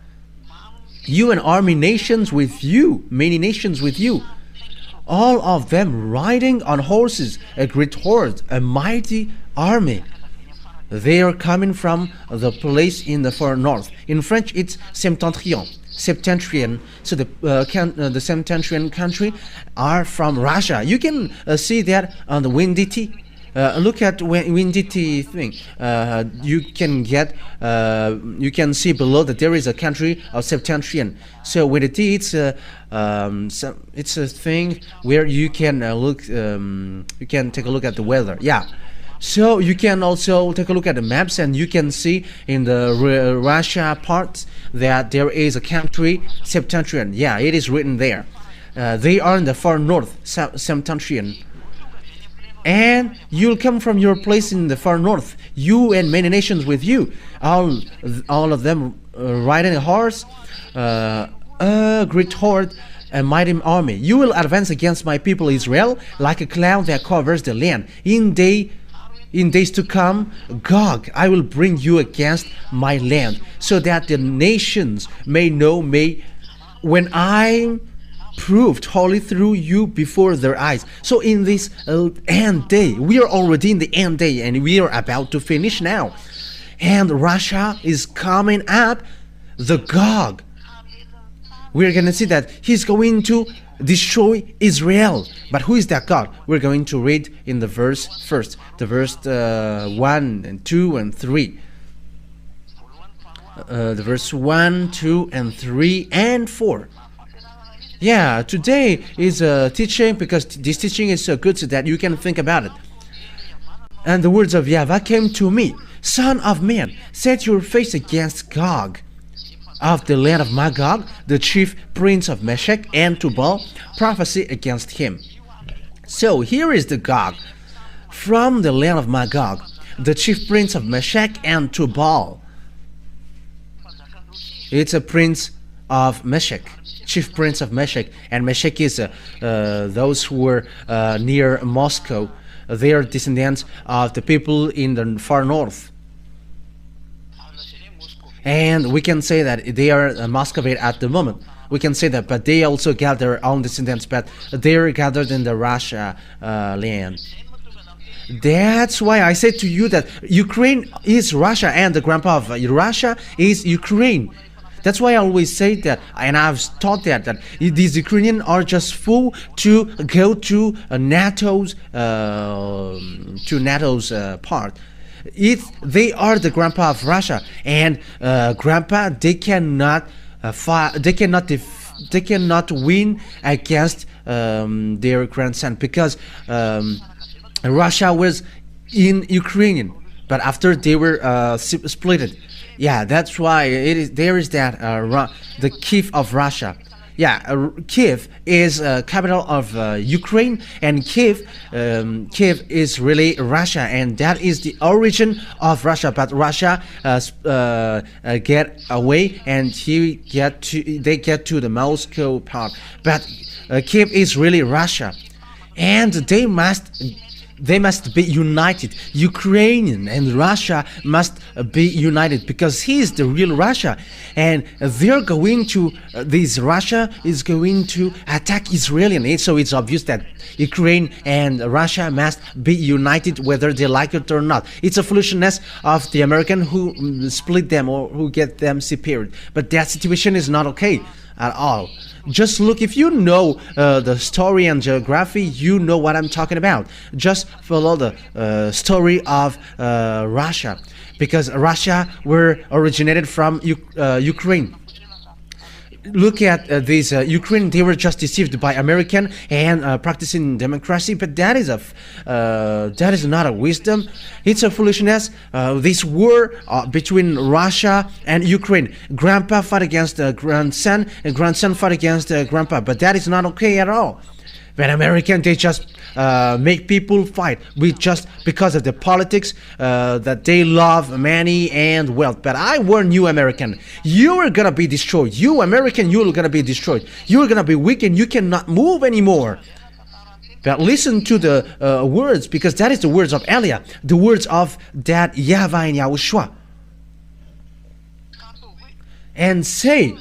You and army nations with you, many nations with you, all of them riding on horses, a great horde, a mighty army. They are coming from the place in the far north. In French, it's septentrion. So the septentrion country are from Russia. You can see that on the Windy. Look at Windy thing. You can see below that there is a country of septentrion. So Windy, it's a thing where you can look. You can take a look at the weather. Yeah. So you can also take a look at the maps, and you can see in the Russia part that there is a country septentrion. Yeah, it is written there. They are in the far north, septentrion. And you'll come from your place in the far north, you and many nations with you, all of them riding a horse, a great horde, a mighty army. You will advance against my people Israel like a cloud that covers the land. In days to come, Gog, I will bring you against my land, so that the nations may know me when I proved holy through you before their eyes. So in this end day, we are already in the end day, and we are about to finish now. And Russia is coming up, the Gog. We're going to see that he's going to destroy Israel. But who is that God? We're going to read in the verse first. The verse 1 and 2 and 3. The verse 1, 2 and 3 and 4. Yeah, today is a teaching, because this teaching is so good so that you can think about it. And the words of YAHVAH came to me. Son of man, set your face against Gog of the land of Magog, the chief prince of Meshech and Tubal, prophesy against him. So here is the Gog from the land of Magog, the chief prince of Meshech and Tubal. It's a prince of Meshech, chief prince of Meshech, and Meshech is those who were near Moscow. They are descendants of the people in the far north. And we can say that they are Muscovite at the moment. We can say that, but they also got their own descendants, but they are gathered in the Russia land. That's why I said to you that Ukraine is Russia, and the grandpa of Russia is Ukraine. That's why I always say that, and I've taught that these Ukrainians are just full to go to NATO's part. They are the grandpa of Russia, and grandpa, they cannot they cannot win against their grandson, because Russia was in Ukrainian, but after they were split. Yeah, that's why there is that the Kiev of Russia. Yeah, Kiev is capital of Ukraine, and Kiev is really Russia, and that is the origin of Russia. But Russia get away, and they get to the Moscow part. But Kiev is really Russia, and they must be united. Ukrainian and Russia must be united, because he is the real Russia, and Russia is going to attack Israel. So it's obvious that Ukraine and Russia must be united, whether they like it or not. It's a foolishness of the American who split them or who get them separated. But that situation is not okay at all. Just look, if you know the story and geography, you know what I'm talking about. Just follow the story of Russia, because Russia were originated from Ukraine. Look at these Ukraine. They were just deceived by American and practicing democracy, but that is not a wisdom. It's a foolishness. This war between Russia and Ukraine. Grandpa fought against grandson, and grandson fought against grandpa, but that is not okay at all. But American, they just make people fight just because of the politics, that they love money and wealth. But I warn you, American, you are gonna be destroyed. You American, you are gonna be destroyed. You are gonna be weak and you cannot move anymore. But listen to the words, because that is the words of Elia, the words of that YAHVAH and YAHOSHUAH. And say,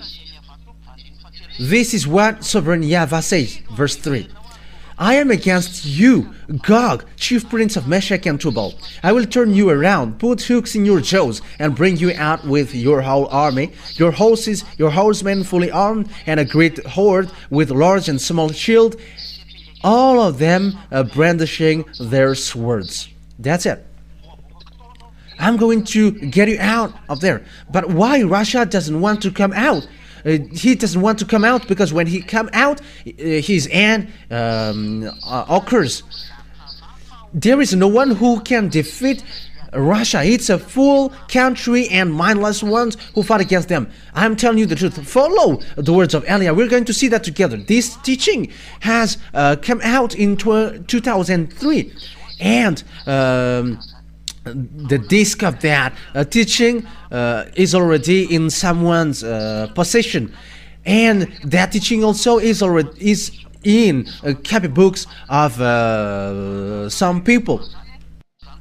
this is what sovereign YAHVAH says, verse 3. I am against you, Gog, chief prince of Meshech and Tubal. I will turn you around, put hooks in your jaws, and bring you out with your whole army, your horses, your horsemen fully armed, and a great horde with large and small shield, all of them brandishing their swords. That's it. I'm going to get you out of there. But why Russia doesn't want to come out? He doesn't want to come out because when he come out, his end occurs. There is no one who can defeat Russia. It's a full country and mindless ones who fought against them. I'm telling you the truth. Follow the words of Elia. We're going to see that together. This teaching has come out in 2003, and the disc of that teaching is already in someone's possession, and that teaching also is in copybooks of some people.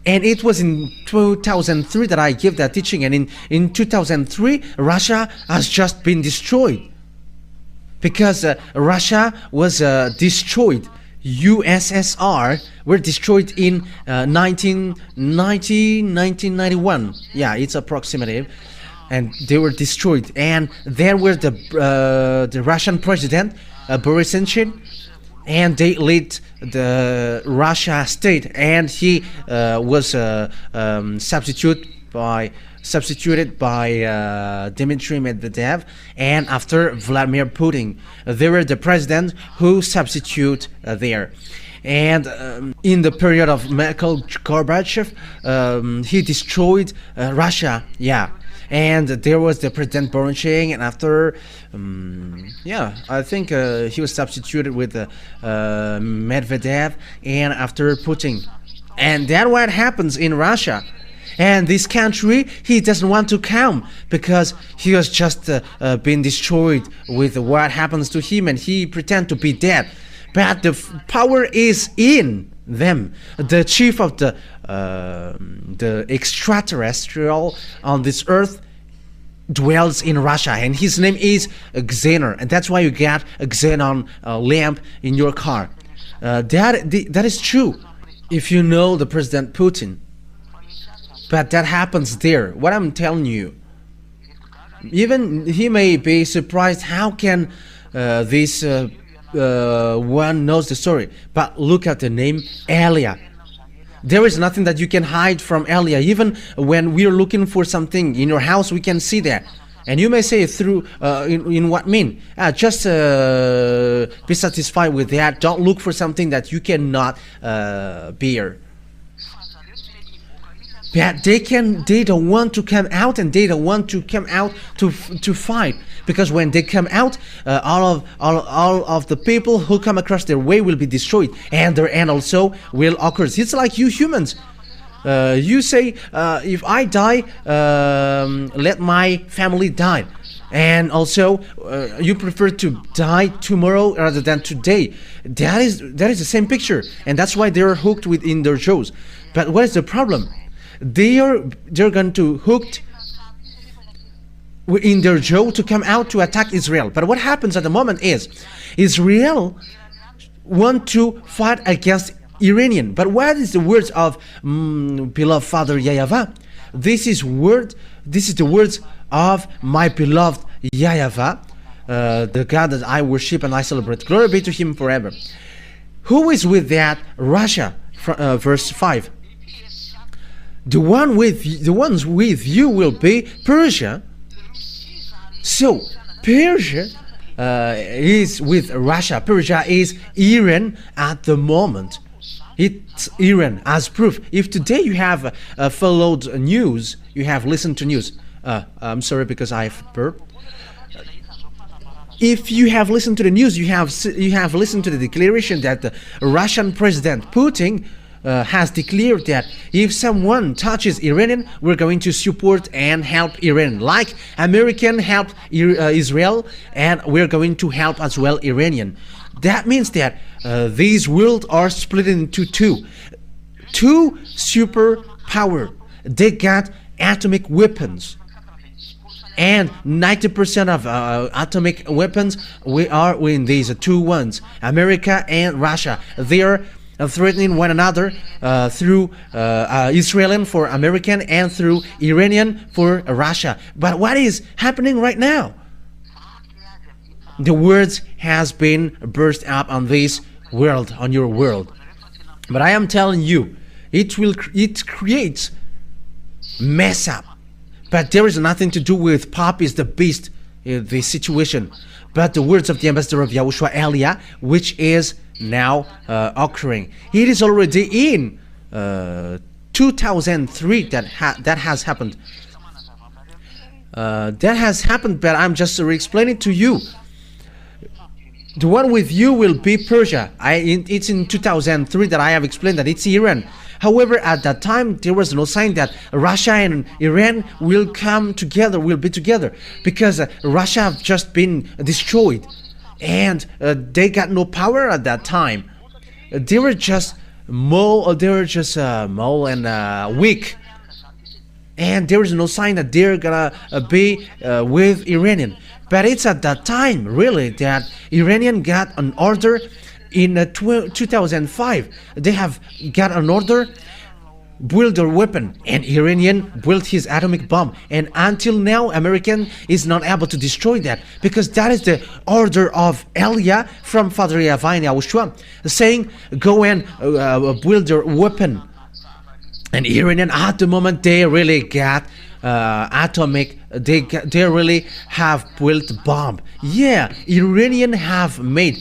And it was in 2003 that I gave that teaching, and in 2003 Russia has just been destroyed, because Russia was destroyed. USSR were destroyed in 1991. Yeah, it's approximative, and they were destroyed. And there were the Russian president Boris Yeltsin, and they lead the Russia state, and he was substituted by Dmitry Medvedev, and after Vladimir Putin. They were the president who substitute there. And in the period of Mikhail Gorbachev, he destroyed Russia. Yeah. And there was the President Borucheng, and after, I think he was substituted with Medvedev, and after Putin. And that's what happens in Russia. And this country, he doesn't want to come, because he was just been destroyed with what happens to him, and he pretend to be dead. But the power is in them. The chief of the extraterrestrial on this earth dwells in Russia, and his name is Xenon, and that's why you get a Xenon lamp in your car. That is true if you know the President Putin. But that happens there. What I'm telling you, Even he may be surprised, how can this one knows the story. But look at the name Elia. There is nothing that you can hide from Elia. Even when we're looking for something in your house, we can see that. And you may say, through in what mean? Just be satisfied with that. Don't look for something that you cannot bear. But they don't want to come out, and they don't want to come out to fight, because when they come out, all of the people who come across their way will be destroyed, and their end also will occur. It's like you humans. You say, if I die, let my family die. And also, you prefer to die tomorrow rather than today. That is the same picture, and that's why they're hooked within their shows. But what is the problem? They're going to hooked in their jaw to come out to attack Israel. But what happens at the moment is Israel want to fight against Iranian. But what is the words of beloved Father YAHVAH? This is the words of my beloved YAHVAH, the God that I worship and I celebrate. Glory be to Him forever. Who is with that? Russia. Verse 5. The ones with you will be Persia. So Persia is with Russia. Persia is Iran at the moment. It's Iran as proof. If today you have followed news, you have listened to news. I'm sorry because I've burped. If you have listened to the news, you have listened to the declaration that the Russian President Putin has declared that if someone touches Iranian, we're going to support and help Iran, like American helped Israel, and we're going to help as well Iranian. That means that these worlds are split into two superpower. They got atomic weapons, and 90% of atomic weapons are in these two ones, America and Russia. They are threatening one another through Israeli for American and through Iranian for Russia. But what is happening right now? The words has been burst up on this world, on your world. But I am telling you, it creates mess up. But there is nothing to do with Pop is the beast in this situation, but the words of the ambassador of YAHOSHUAH Elia, which is now occurring. It is already in 2003 that has happened. That has happened, but I'm just re-explaining to you. The one with you will be Persia. It's in 2003 that I have explained that it's Iran. However, at that time, there was no sign that Russia and Iran will come together, will be together, because Russia have just been destroyed, and they got no power at that time. They were just small and weak, and there is no sign that they're gonna be with Iranian. But it's at that time, really, that Iranian got an order in 2005. They have got an order, build their weapon, and Iranian built his atomic bomb. And until now, American is not able to destroy that, because that is the order of Elia from Father YAHVAH and YAHOSHUAH, saying, go and build their weapon. And Iranian, at the moment, they really got atomic, they really have built bomb. Yeah, Iranian have made.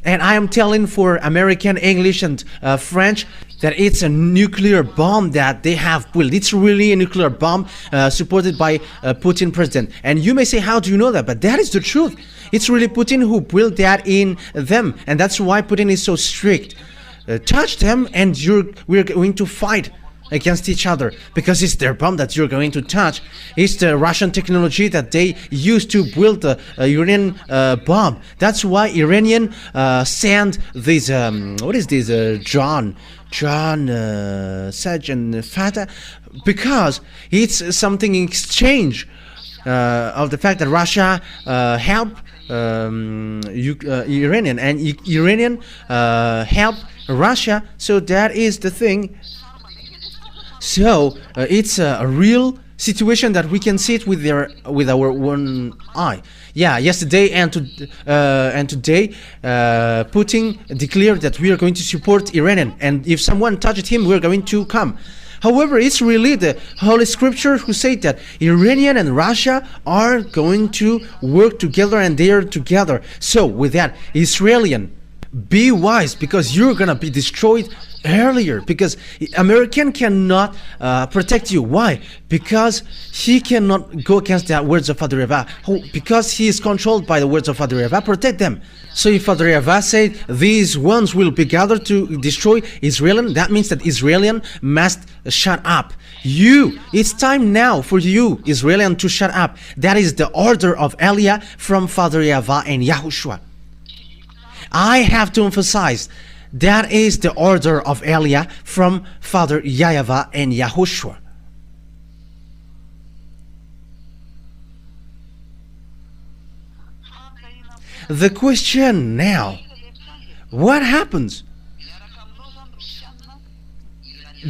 And I am telling for American, English, and French that it's a nuclear bomb that they have built. It's really a nuclear bomb supported by Putin president. And you may say, how do you know that? But that is the truth. It's really Putin who built that in them. And that's why Putin is so strict. Touch them and we're going to fight against each other, because it's their bomb that you're going to touch. It's the Russian technology that they use to build the Iranian bomb. That's why Iranian send this what is this John Sajjan Fatah, because it's something in exchange of the fact that Russia help Iranian, and Iranian help Russia. So that is the thing. So it's a real situation that we can see it with our one eye. Yeah, yesterday and today, Putin declared that we are going to support Iranian, and if someone touched him, we're going to come. However, it's really the Holy Scripture who say that Iranian and Russia are going to work together, and they are together. So with that, Israelian, be wise, because you're gonna be destroyed earlier, because American cannot protect you. Why? Because he cannot go against the words of Father YAHVAH. Because he is controlled by the words of Father YAHVAH, protect them. So if Father YAHVAH said these ones will be gathered to destroy Israelian, that means that Israelian must shut up. It's time now for you, Israelian, to shut up. That is the order of Elia from Father YAHVAH and YAHOSHUAH. I have to emphasize, that is the order of Elia from Father YAHVAH and YAHOSHUAH. The question now, what happens?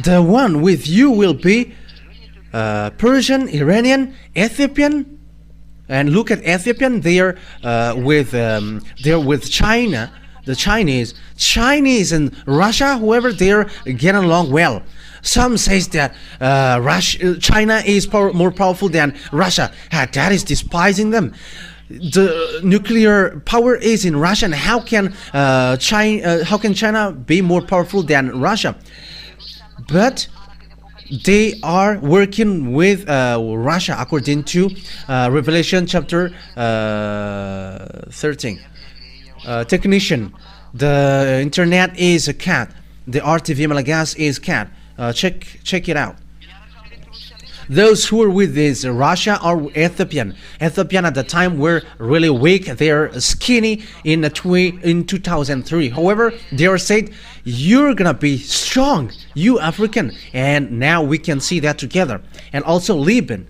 The one with you will be Persian, Iranian, Ethiopian, and look at Ethiopian. They're with China, the Chinese and Russia. However, they're getting along well. Some says that China is more powerful than Russia. That is despising them. The nuclear power is in Russia, and how can China be more powerful than Russia? But they are working with Russia according to Revelation chapter 13. Technician, the internet is a cat. The RTV Malagas is cat. Check it out. Those who were with this Russia are Ethiopian. Ethiopian at the time were really weak. They are skinny in 2003. However, they are said, you're gonna be strong, you African. And now we can see that together. And also Lebanon.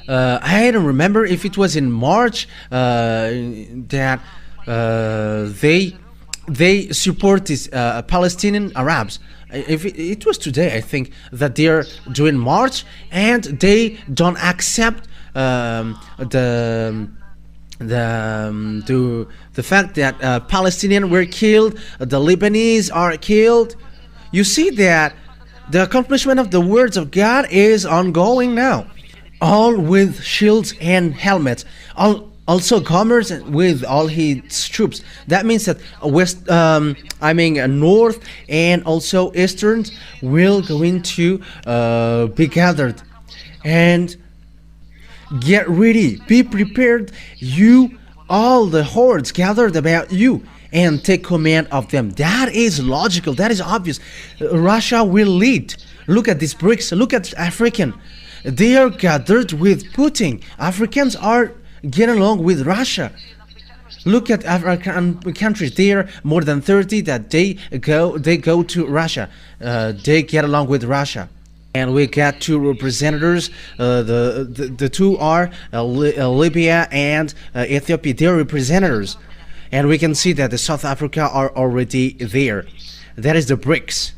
I don't remember if it was in March that they support these Palestinian Arabs. If it was today, I think, that they are doing march, and they don't accept the fact that Palestinians were killed, the Lebanese are killed. You see that the accomplishment of the words of God is ongoing now, all with shields and helmets. Also commerce with all his troops. That means that north and also eastern will going to be gathered. And get ready, be prepared, you, all the hordes gathered about you, and take command of them. That is logical, that is obvious. Russia will lead. Look at these BRICS, look at African. They are gathered with Putin. Africans are getting along with Russia. Look at African countries. There are more than 30 that they go to Russia. They get along with Russia. And we got two representatives. The two are Libya and Ethiopia. They are representatives. And we can see that the South Africa are already there. That is the BRICS.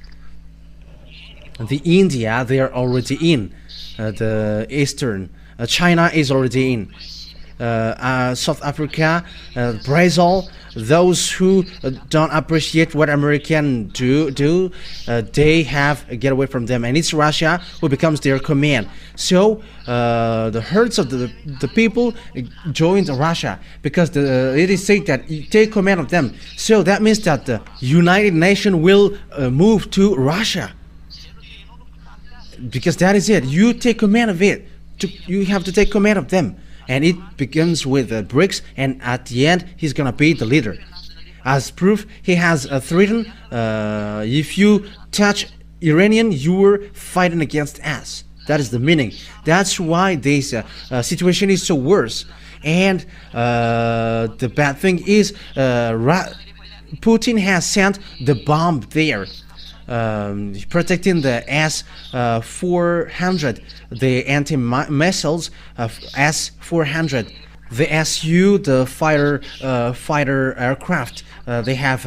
The India, they are already in. The Eastern. China is already in. South Africa, Brazil, those who don't appreciate what Americans do, they have get away from them, and it's Russia who becomes their command. So the herds of the people joined Russia, because it is said that you take command of them. So that means that the United Nations will move to Russia, because that is it. You take command of it. You have to take command of them. And it begins with BRICS, and at the end he's gonna be the leader. As proof, he has threatened, if you touch Iranian, you were fighting against us. That is the meaning. That's why this situation is so worse. And the bad thing is, Putin has sent the bomb there, protecting the S-400, the anti-missiles of S-400, the Su, the fighter aircraft. They have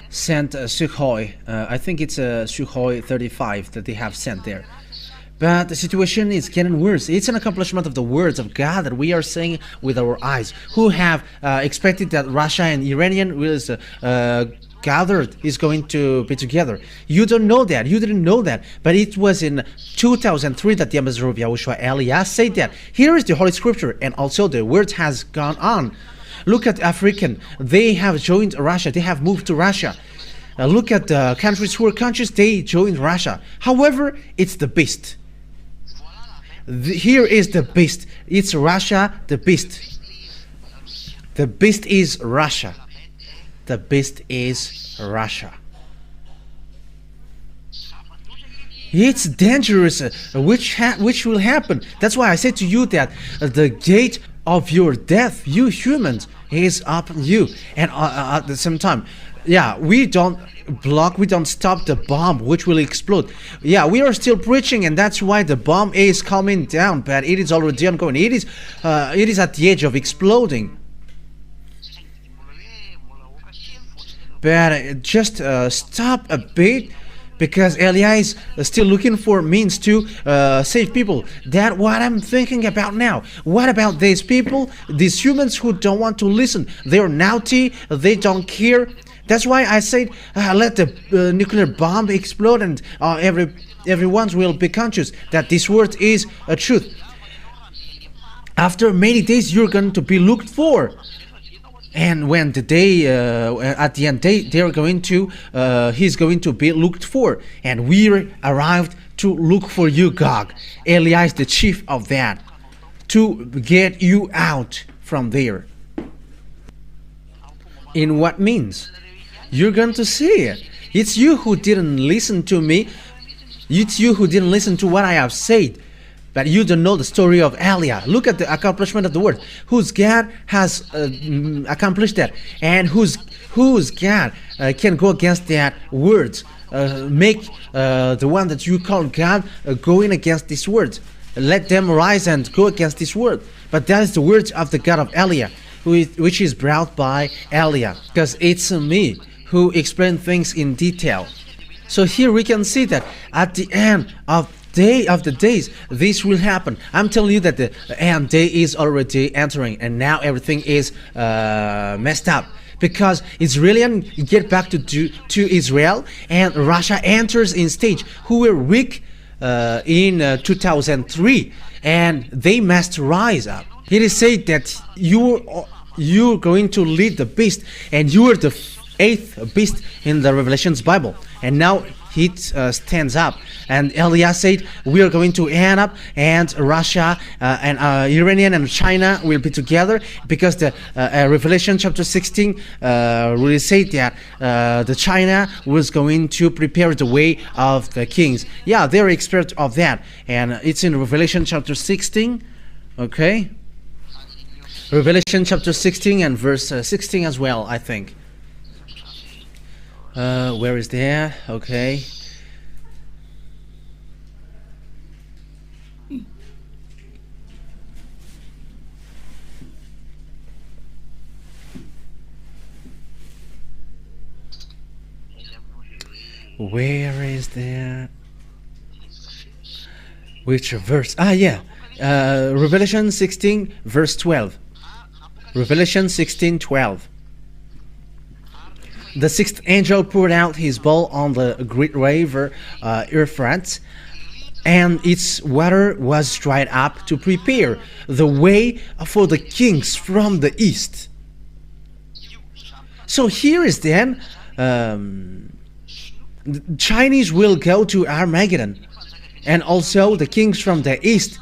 sent Sukhoi. I think it's a Sukhoi 35 that they have sent there. But the situation is getting worse. It's an accomplishment of the words of God that we are saying with our eyes. Who have expected that Russia and Iranian will gathered is going to be together. You don't know that. You didn't know that. But it was in 2003 that the ambassador of YAHOSHUAH, Elias, said that. Here is the Holy Scripture, and also the word has gone on. Look at African. They have joined Russia. They have moved to Russia. Look at the countries who are countries. They joined Russia. However, it's the beast. Here is the beast. It's Russia, the beast. The beast is Russia. The beast is Russia. It's dangerous, which will happen. That's why I said to you that the gate of your death, you humans, is upon you. And at the same time, yeah, we don't block, we don't stop the bomb which will explode. Yeah, we are still preaching, and that's why the bomb is coming down, but it is already ongoing. It is at the edge of exploding. But just stop a bit, because Elias is still looking for means to save people. That's what I'm thinking about now. What about these people, these humans who don't want to listen? They're naughty, they don't care. That's why I said let the nuclear bomb explode, and everyone will be conscious that this word is a truth. After many days, you're going to be looked for. And when the day, at the end, they're going to, he's going to be looked for. And we arrived to look for you, Gog. Elias, the chief of that, to get you out from there. In what means? You're going to see it. It's you who didn't listen to me. It's you who didn't listen to what I have said. But you don't know the story of Elia. Look at the accomplishment of the word. Whose God has accomplished that, and whose God can go against that words. Make the one that you call God going against these words. Let them rise and go against this word. But that is the words of the God of Elia, which is brought by Elia, because it's me who explain things in detail. So here we can see that at the end of the days, this will happen. I'm telling you that the end day is already entering, and now everything is messed up, because Israelis get back to Israel, and Russia enters in stage, who were weak in 2003, and they must rise up. It is said that you're going to lead the beast, and you are the 8th beast in the Revelations Bible, and now it stands up. And Elias said, we are going to end up, and Russia and Iranian and China will be together, because the Revelation chapter 16 really said that the China was going to prepare the way of the kings. Yeah, they're expert of that, and it's in Revelation chapter 16. Okay, Revelation chapter 16 and verse 16 as well, I think. Where is that? Okay. Where is that? Which verse? Ah, yeah. Revelation 16, verse 12. Revelation 16, 12. The 6th angel poured out his bowl on the great river Euphrates, and its water was dried up to prepare the way for the kings from the east. So here is then, the Chinese will go to Armageddon, and also the kings from the east.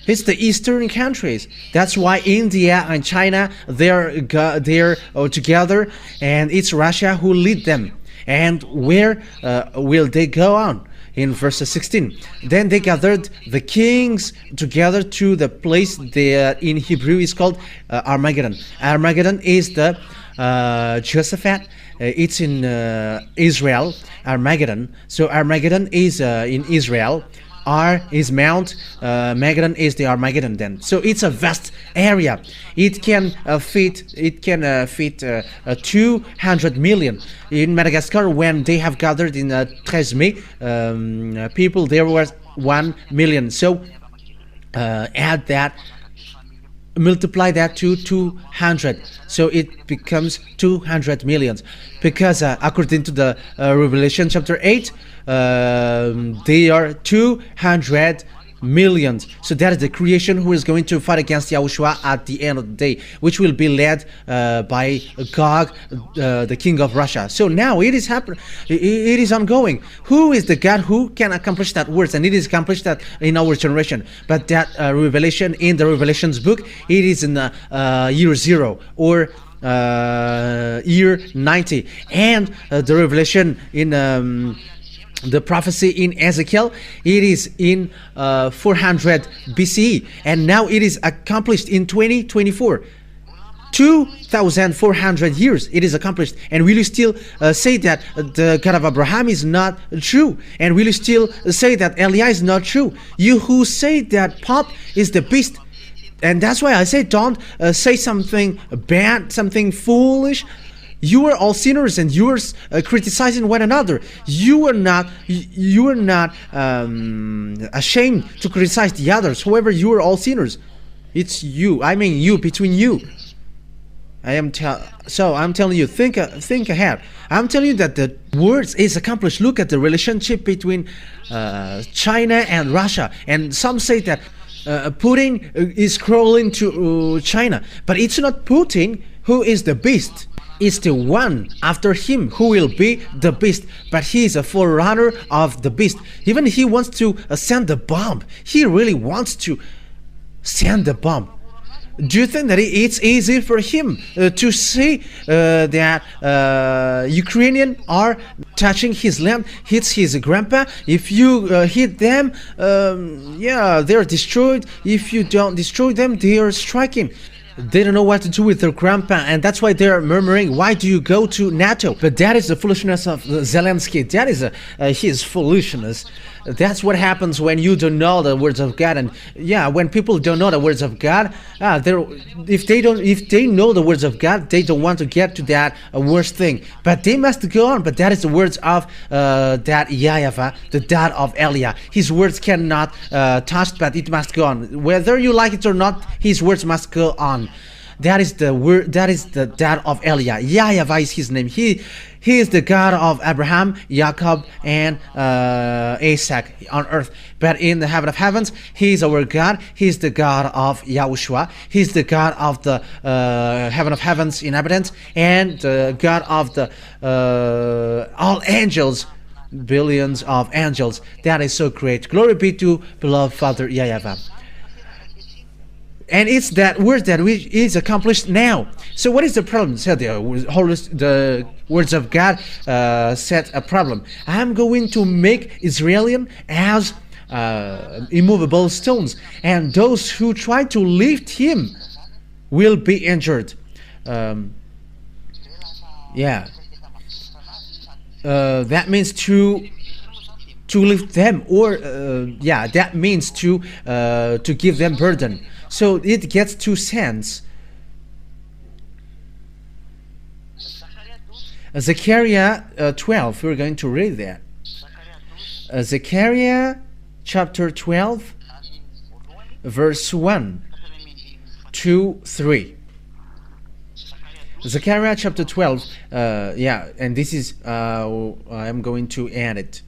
It's the eastern countries. That's why India and China, they're together, and it's Russia who lead them. And where will they go on? In verse 16, then they gathered the kings together to the place that in Hebrew is called Armageddon. Armageddon is the Jehoshaphat. It's in Israel, Armageddon. So Armageddon is in Israel. R is Mount, Armageddon is the Armageddon then. So it's a vast area. It can fit 200 million. In Madagascar, when they have gathered in 13 May, people, there was 1 million. So add that, multiply that to 200, so it becomes 200 millions, because according to the Revelation chapter 8, they are 200 millions. So that is the creation who is going to fight against Yahushua at the end of the day, which will be led by Gog, the king of Russia. So now it is happening, it is ongoing. Who is the God who can accomplish that words? And it is accomplished that in our generation. But that revelation in the Revelations book, it is in year 0 or year 90, and the revelation in the prophecy in Ezekiel, it is in 400 BCE, and now it is accomplished in 2024. 2,400 years it is accomplished. And will you still say that the God of Abraham is not true? And will you still say that Eliah is not true? You who say that Pope is the beast. And that's why I say, don't say something bad, something foolish. You are all sinners, and you are criticizing one another. You are not ashamed to criticize the others. However, you are all sinners. It's you. I mean, you, between you. I'm telling you, think ahead. I'm telling you that the words is accomplished. Look at the relationship between China and Russia, and some say that Putin is crawling to China, but it's not Putin who is the beast. It's the one after him who will be the beast, but he is a forerunner of the beast. Even he wants to send the bomb. He really wants to send the bomb. Do you think that it's easy for him to say that Ukrainians are touching his land, hits his grandpa? If you hit them, yeah, they're destroyed. If you don't destroy them, they are striking. They don't know what to do with their grandpa, and that's why they're murmuring, why do you go to NATO? But that is the foolishness of Zelensky. That is his foolishness. That's what happens when you don't know the words of God. And yeah, when people don't know the words of God, if they know the words of God, they don't want to get to that worst thing. But they must go on. But that is the words of that YAHVAH, the dad of Eliah. His words cannot touch, but it must go on. Whether you like it or not, his words must go on. That is the word. That is the dad of Eliah. YAHVAH is his name. He is the God of Abraham, Jacob, and Isaac on earth. But in the heaven of heavens, he is our God. He is the God of YAHOSHUAH. He is the God of the heaven of heavens inhabitants, and the God of the all angels, billions of angels. That is so great. Glory be to beloved Father YAHVAH. And it's that word that is accomplished now. So what is the problem? So the words of God set a problem. I'm going to make Israelian as immovable stones, and those who try to lift him will be injured. Yeah. That means to lift them, or yeah, that means to give them burden. So it gets two sense. Zechariah 12, we're going to read that. Zechariah chapter 12, verse 1, 2, 3. Zechariah chapter 12, yeah, and this is, I'm going to add it.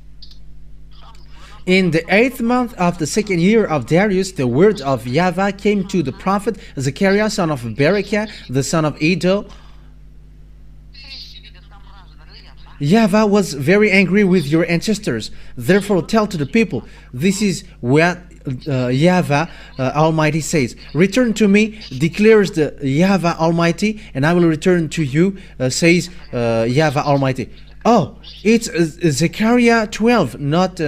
In the 8th month of the 2nd year of Darius, the word of YAHVAH came to the prophet Zechariah, son of Berechiah, the son of Iddo. YAHVAH was very angry with your ancestors. Therefore tell to the people, this is what YAHVAH Almighty says. Return to me, declares the YAHVAH Almighty, and I will return to you, says YAHVAH Almighty. Oh, it's Zechariah 12, not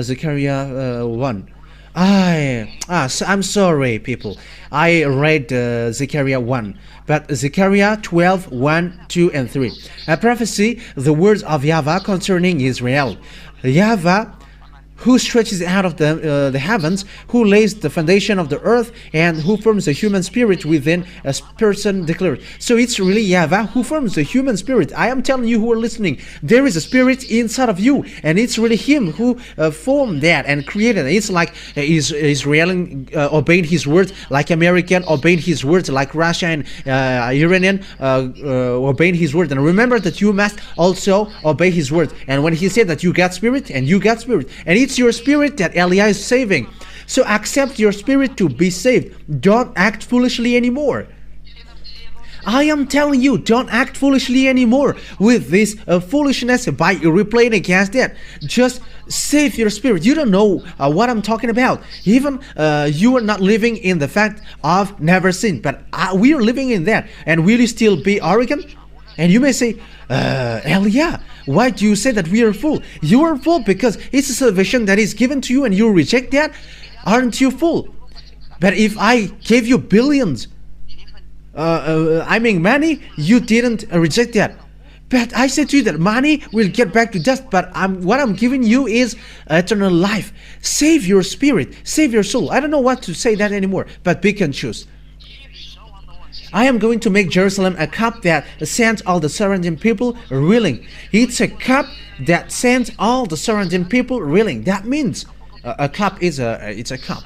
Zechariah 1. I'm sorry, people. I read Zechariah 1, but Zechariah 12, 1, 2, and 3. A prophecy, the words of YAHVAH concerning Israel. YAHVAH, who stretches out of the heavens, who lays the foundation of the earth, and who forms the human spirit within a person declared. So it's really YAHVAH who forms the human spirit. I am telling you who are listening, there is a spirit inside of you, and it's really him who formed that and created it. It's like Israeli obeyed his words, like American obeyed his words, like Russia and Iranian obeyed his word. And remember that you must also obey his word. And when he said that you got spirit, and you got spirit, and it's your spirit that Elia is saving. So accept your spirit to be saved. Don't act foolishly anymore. I am telling you, don't act foolishly anymore with this foolishness by replaying against that. Just save your spirit. You don't know what I'm talking about. Even you are not living in the fact of never sin, but we are living in that. And will you still be arrogant? And you may say, Elia, why do you say that we are full? You are full because it's a salvation that is given to you and you reject that. Aren't you full? But if I gave you billions, money, you didn't reject that. But I said to you that money will get back to dust, but what I'm giving you is eternal life. Save your spirit, save your soul. I don't know what to say that anymore, but pick and choose. I am going to make Jerusalem a cup that sends all the surrounding people reeling. It's a cup that sends all the surrounding people reeling. That means a cup is it's a cup.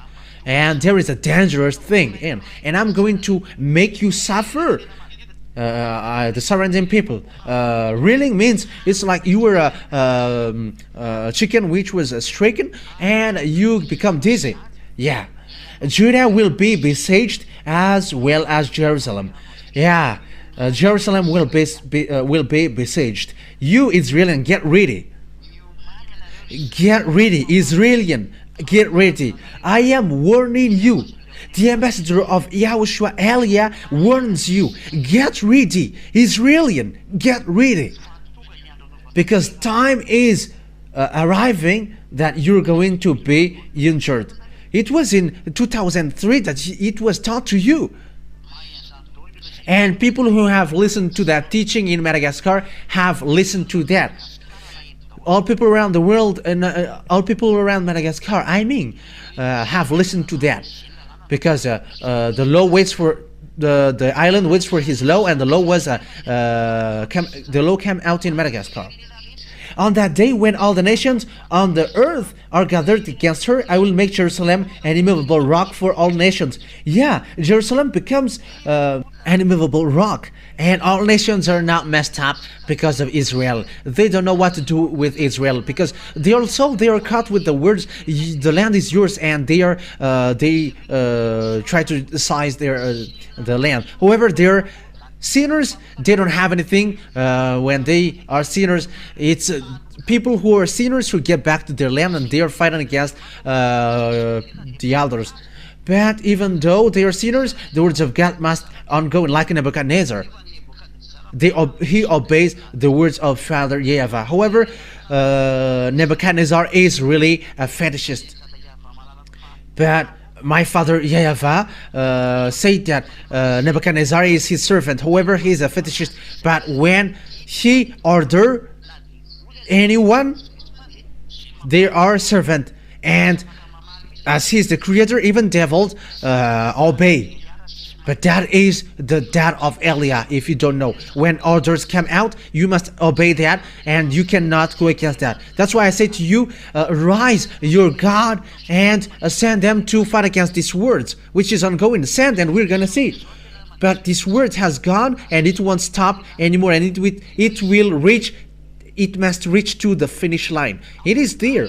And there is a dangerous thing in, and I'm going to make you suffer. The surrounding people. Reeling means it's like you were a chicken which was stricken and you become dizzy. Yeah, Judah will be besieged as well as Jerusalem. Yeah, Jerusalem will be besieged. You Israelian, get ready. Get ready, Israelian. Get ready. I am warning you. The ambassador of YAHOSHUAH, Elia, warns you. Get ready, Israelian. Get ready. Because time is arriving that you're going to be injured. It was in 2003 that it was taught to you. And people who have listened to that teaching in Madagascar have listened to that. All people around the world and all people around Madagascar, have listened to that, because the law waits for the island waits for his law, and the law was the law came out in Madagascar. On that day, when all the nations on the earth are gathered against her, I will make Jerusalem an immovable rock for all nations. Yeah, Jerusalem becomes an immovable rock, and all nations are not messed up because of Israel. They don't know what to do with Israel, because they are caught with the words, the land is yours, and they try to seize the land. However, they're sinners. They don't have anything. When they are sinners, it's people who are sinners who get back to their land, and they are fighting against the others. But even though they are sinners, the words of God must ongoing, like Nebuchadnezzar. He obeys the words of Father YAHVAH. However, Nebuchadnezzar is really a fetishist. But my father YAHVAH said that Nebuchadnezzar is his servant. However, he is a fetishist. But when he order anyone, they are servant. And as he is the creator, even devils obey. But that is the dad of Elia. If you don't know, when orders come out, you must obey that, and you cannot go against that. That's why I say to you, rise your God and send them to fight against these words, which is ongoing. Send, and we're gonna see. But this word has gone, and it won't stop anymore, and it will reach. It must reach to the finish line. It is there,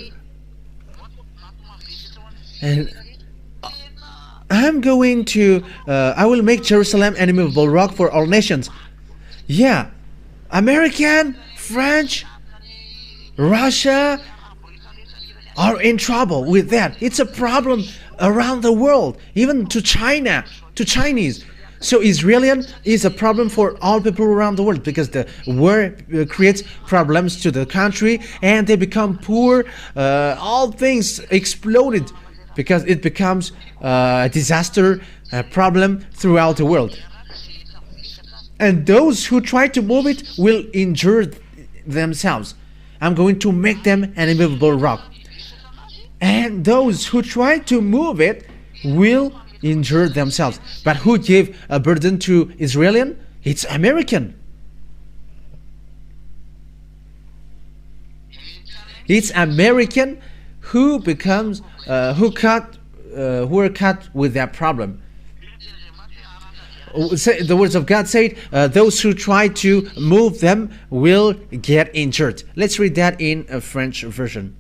and I'm going to, I will make Jerusalem an immovable rock for all nations. Yeah, American, French, Russia are in trouble with that. It's a problem around the world, even to China, to Chinese. So Israelian is a problem for all people around the world, because the war creates problems to the country, and they become poor. All things exploded, because it becomes a disaster, a problem throughout the world. And those who try to move it will injure themselves. I'm going to make them an immovable rock. and those who try to move it will injure themselves. But who gave a burden to Israelian? It's American. It's American who becomes who are cut with that problem. The words of God said, those who try to move them will get injured. Let's read that in a French version.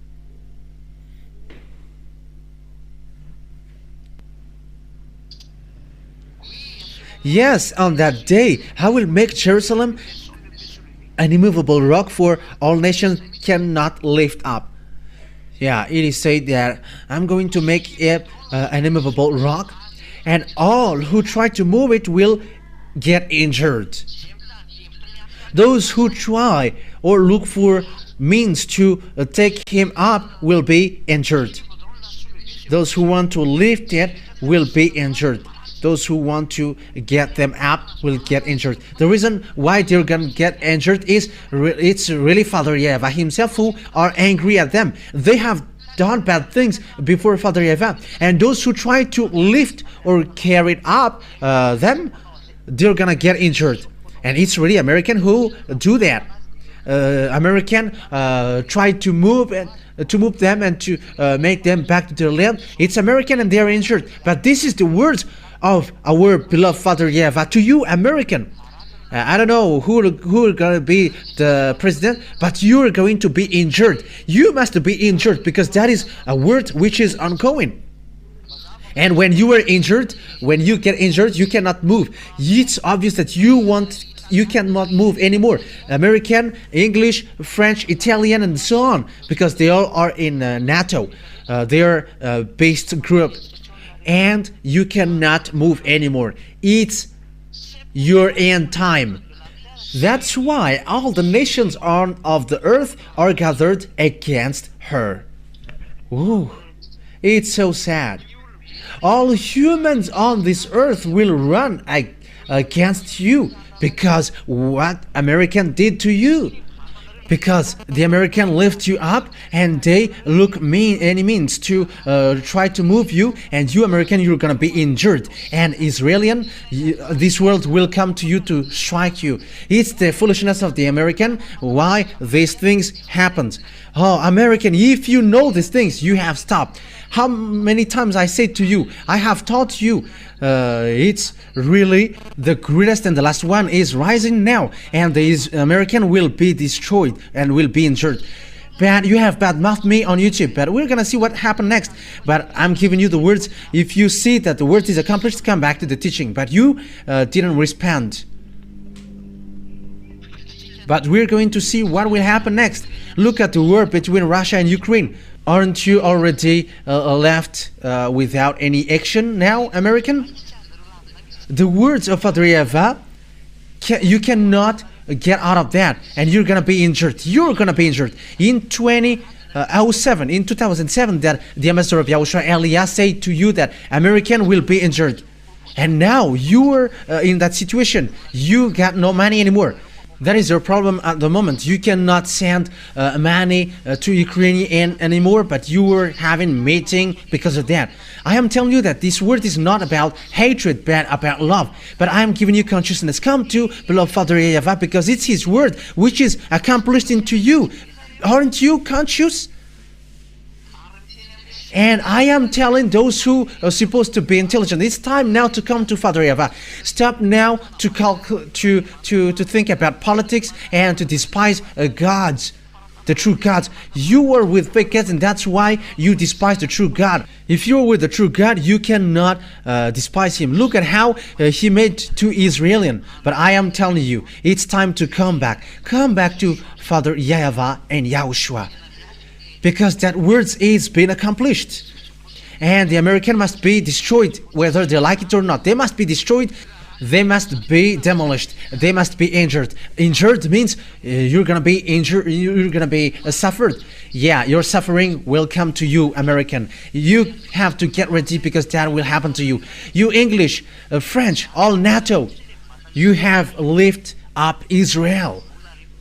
Yes, on that day I will make Jerusalem an immovable rock, for all nations cannot lift up. Yeah, it is said that I'm going to make it an immovable rock, and all who try to move it will get injured. Those who try or look for means to take him up will be injured. Those who want to lift it will be injured. Those who want to get them up will get injured. The reason why they're going to get injured is it's really Father YAHVAH himself who are angry at them. They have done bad things before Father YAHVAH, and those who try to lift or carry up them, they're gonna get injured. And it's really American who do that. American try to move them and to make them back to their land. It's American and they are injured. But this is the words of our beloved Father YAHVAH to you, American. I don't know who are going to be the president, but you're going to be injured. You must be injured, because that is a word which is ongoing. And when you are injured, when you get injured, you cannot move. It's obvious that you cannot move anymore. American, English, French, Italian, and so on, because they all are in NATO. They are a based group, and you cannot move anymore. It's your end time. That's why all the nations of the earth are gathered against her. Ooh, it's so sad. All humans on this earth will run against you, because what American did to you. Because the American lift you up, and they look any means to try to move you, and you American, you're gonna be injured. And Israelian, this world will come to you to strike you. It's the foolishness of the American why these things happen. Oh, American, if you know these things, you have stopped. How many times I said to you, I have taught you, it's really the greatest, and the last one is rising now, and the American will be destroyed and will be injured. But you have badmouthed me on YouTube, but we're gonna see what happened next. But I'm giving you the words. If you see that the word is accomplished, come back to the teaching. But you didn't respond. But we're going to see what will happen next. Look at the war between Russia and Ukraine. Aren't you already left without any action now, American? The words of Father YAHVAH, you cannot get out of that, and you're gonna be injured. You're gonna be injured. In 2007, that the ambassador of YAHOSHUAH Elias said to you that American will be injured, and now you are in that situation. You got no money anymore. That is your problem at the moment. You cannot send money to Ukraine anymore, but you were having meeting because of that. I am telling you that this word is not about hatred, but about love. But I am giving you consciousness. Come to beloved Father YAHVAH, because it's his word which is accomplished into you. Aren't you conscious? And I am telling those who are supposed to be intelligent, it's time now to come to Father YAHVAH. Stop now to think about politics and to despise gods, the true gods. You are with fake gods, and that's why you despise the true God. If you are with the true God, you cannot despise him. Look at how he made to Israelian. But I am telling you, it's time to come back. Come back to Father YAHVAH and YAHOSHUAH. Because that words is being accomplished. And the American must be destroyed, whether they like it or not. They must be destroyed. They must be demolished. They must be injured. Injured means you're gonna be injured. You're gonna be suffered. Yeah, your suffering will come to you, American. You have to get ready, because that will happen to you. You English, French, all NATO, you have lifted up Israel,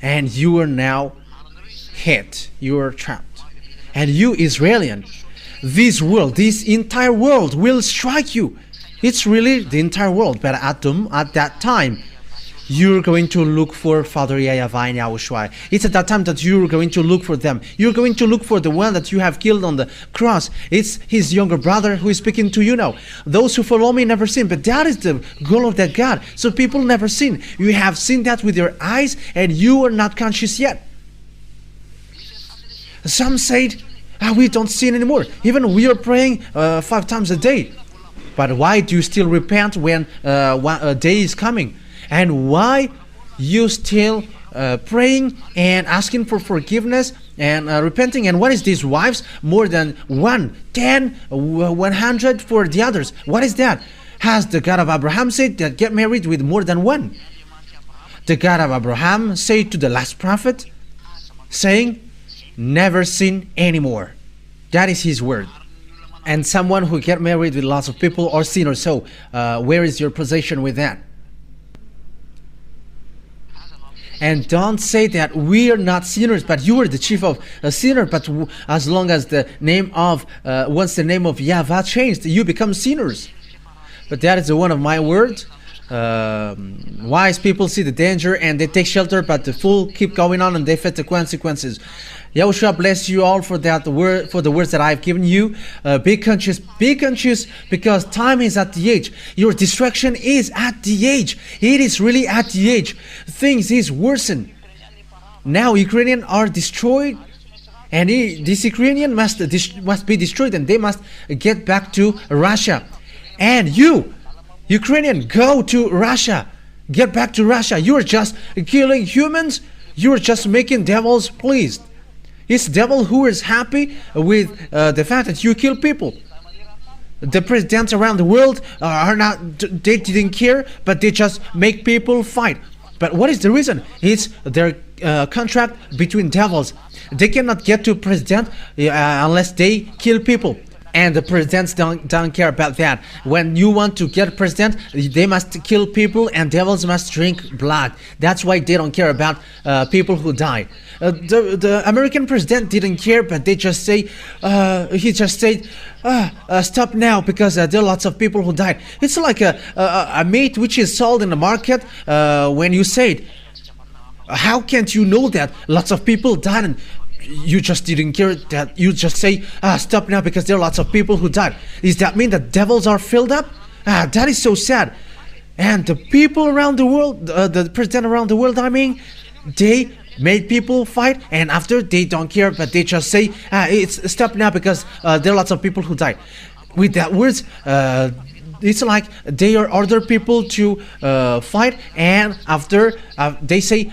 and you are now hit. You are trapped. And you Israelian, this world, this entire world will strike you. It's really the entire world. But at that time, you're going to look for Father YAHVAH and YAHOSHUAH. It's at that time that you're going to look for them. You're going to look for the one that you have killed on the cross. It's his younger brother who is speaking to you now. Those who follow me never sin, but that is the goal of that God. So people never sin. You have seen that with your eyes, and you are not conscious yet. Some said, we don't sin anymore. Even we are praying 5 times a day. But why do you still repent when a day is coming? And why you still praying and asking for forgiveness and repenting? And what is these wives? More than 1, 10, 100 for the others. What is that? Has the God of Abraham said that get married with more than one? The God of Abraham said to the last prophet, saying, never sin anymore. That is his word. And someone who get married with lots of people or sinner. So where is your position with that? And don't say that we are not sinners, but you are the chief of a sinner. But as long as the name of once the name of YAHVAH changed, you become sinners. But that is one of my words. Wise people see the danger and they take shelter, but the fool keep going on and they face the consequences. YAHOSHUAH bless you all for that word, for the words that I've given you. Be conscious, because time is at the edge. Your destruction is at the edge. It is really at the edge. Things is worsen. Now Ukrainians are destroyed, and this Ukrainian must be destroyed, and they must get back to Russia. And you, Ukrainian, go to Russia. Get back to Russia. You are just killing humans. You are just making devils pleased. It's devil who is happy with the fact that you kill people. The presidents around the world are not, they didn't care, but they just make people fight. But what is the reason? It's their contract between devils. They cannot get to president unless they kill people. And the presidents don't care about that. When you want to get president, they must kill people and devils must drink blood. That's why they don't care about people who die. The American president didn't care, but they just say, he just said, stop now because there are lots of people who died. It's like a meat which is sold in the market when you say it. How can't you know that lots of people died and you just didn't care, that you just say, stop now because there are lots of people who died? Does that mean that devils are filled up? That is so sad. And the people around the world, the president around the world, I mean, they made people fight, and after they don't care, but they just say, it's stop now because there are lots of people who died. With that words, it's like they are order people to fight, and after they say,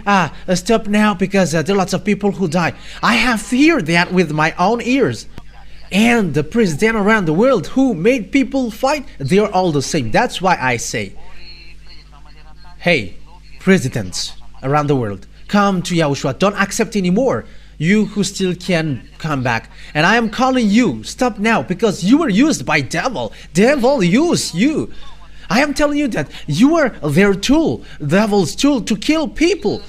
stop now because there are lots of people who die. I have heard that with my own ears. And the president around the world who made people fight, they are all the same. That's why I say, hey, presidents around the world, come to YAHOSHUAH. Don't accept anymore. You who still can come back. And I am calling you, stop now, because you were used by devil. Devil used you. I am telling you that you are their tool, devil's tool, to kill people.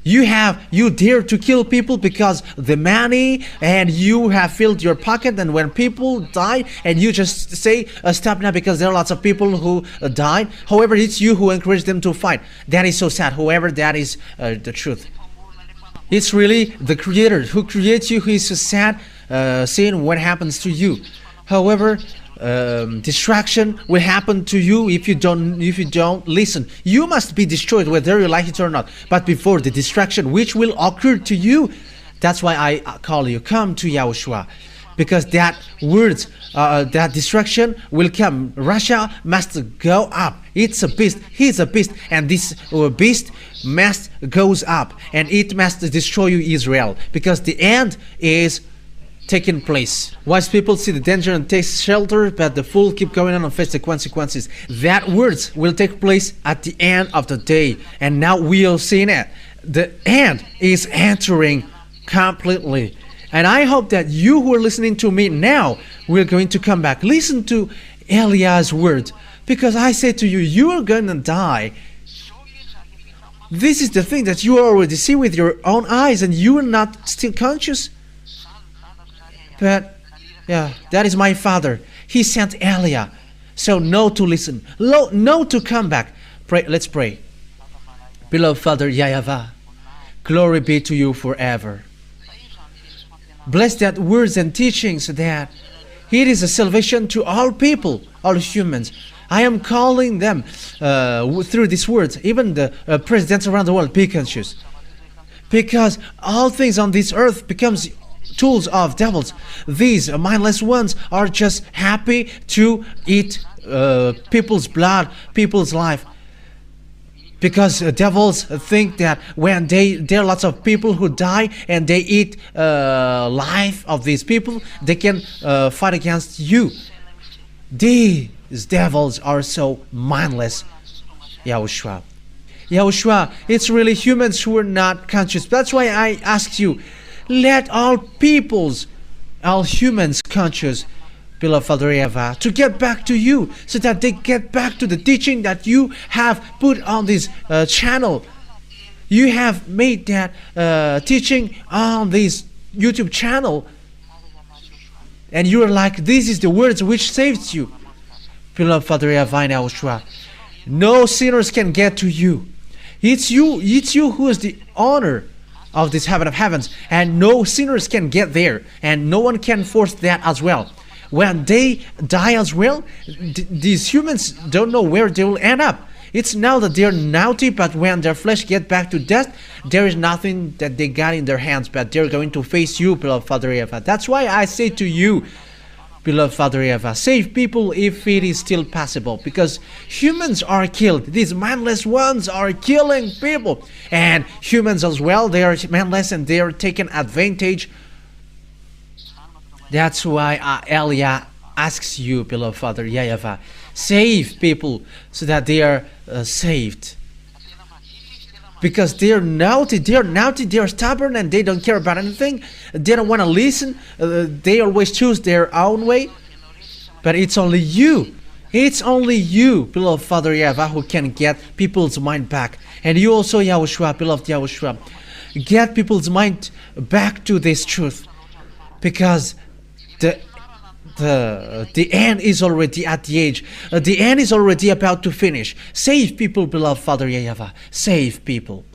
You dare to kill people because the money, and you have filled your pocket, and when people die and you just say stop now because there are lots of people who died. However, it's you who encourage them to fight. That is so sad. However, that is the truth. It's really the Creator who creates you who is so sad seeing what happens to you. However, distraction will happen to you if you don't listen. You must be destroyed whether you like it or not. But before the distraction which will occur to you, that's why I call you, come to YAHOSHUAH. Because that words, that distraction will come. Russia must go up. It's a beast. He's a beast. And this beast must goes up. And it must destroy you, Israel. Because the end is taking place. Wise people see the danger and take shelter, but the fool keep going on and face the consequences. That words will take place at the end of the day. And now we are seeing it. The end is entering completely. And I hope that you who are listening to me now will going to come back. Listen to Eliah's words. Because I say to you, you are going to die. This is the thing that you already see with your own eyes and you are not still conscious. But Yeah, that is my father. He sent Elia. So no to listen. No to come back. Pray. Let's pray. Beloved Father YAHVAH, glory be to you forever. Bless that words and teachings that it is a salvation to all people, all humans. I am calling them through these words, even the presidents around the world, be conscious. Because all things on this earth becomes tools of devils. These mindless ones are just happy to eat people's blood, people's life. Because devils think that when there are lots of people who die and they eat life of these people, they can fight against you. These devils are so mindless. YAHOSHUAH. YAHOSHUAH, it's really humans who are not conscious. That's why I ask you, let all peoples, all humans conscious, beloved Father YAHVAH, to get back to you, so that they get back to the teaching that you have put on this channel. You have made that teaching on this YouTube channel, and you are like, this is the words which saves you. Beloved Father YAHVAH and YAHOSHUAH, no sinners can get to you. It's you who is the owner of this heaven of heavens, and no sinners can get there, and no one can force that as well. When they die as well, these humans don't know where they will end up. It's now that they're naughty, but when their flesh get back to death, there is nothing that they got in their hands, but they're going to face you, beloved Father YAHVAH. That's why I say to you, beloved Father YAHVAH, save people if it is still possible, because humans are killed. These mindless ones are killing people, and humans as well, they are mindless and they are taking advantage. That's why Elia asks you, beloved Father YAHVAH, save people so that they are saved. Because they are naughty, they are stubborn, and they don't care about anything. They don't want to listen. They always choose their own way. But it's only you, beloved Father YAHVAH, who can get people's mind back. And you also, YAHOSHUAH, beloved YAHOSHUAH, get people's mind back to this truth. Because the end is already at the age. The end is already about to finish. Save people, beloved Father YAHVAH. Save people.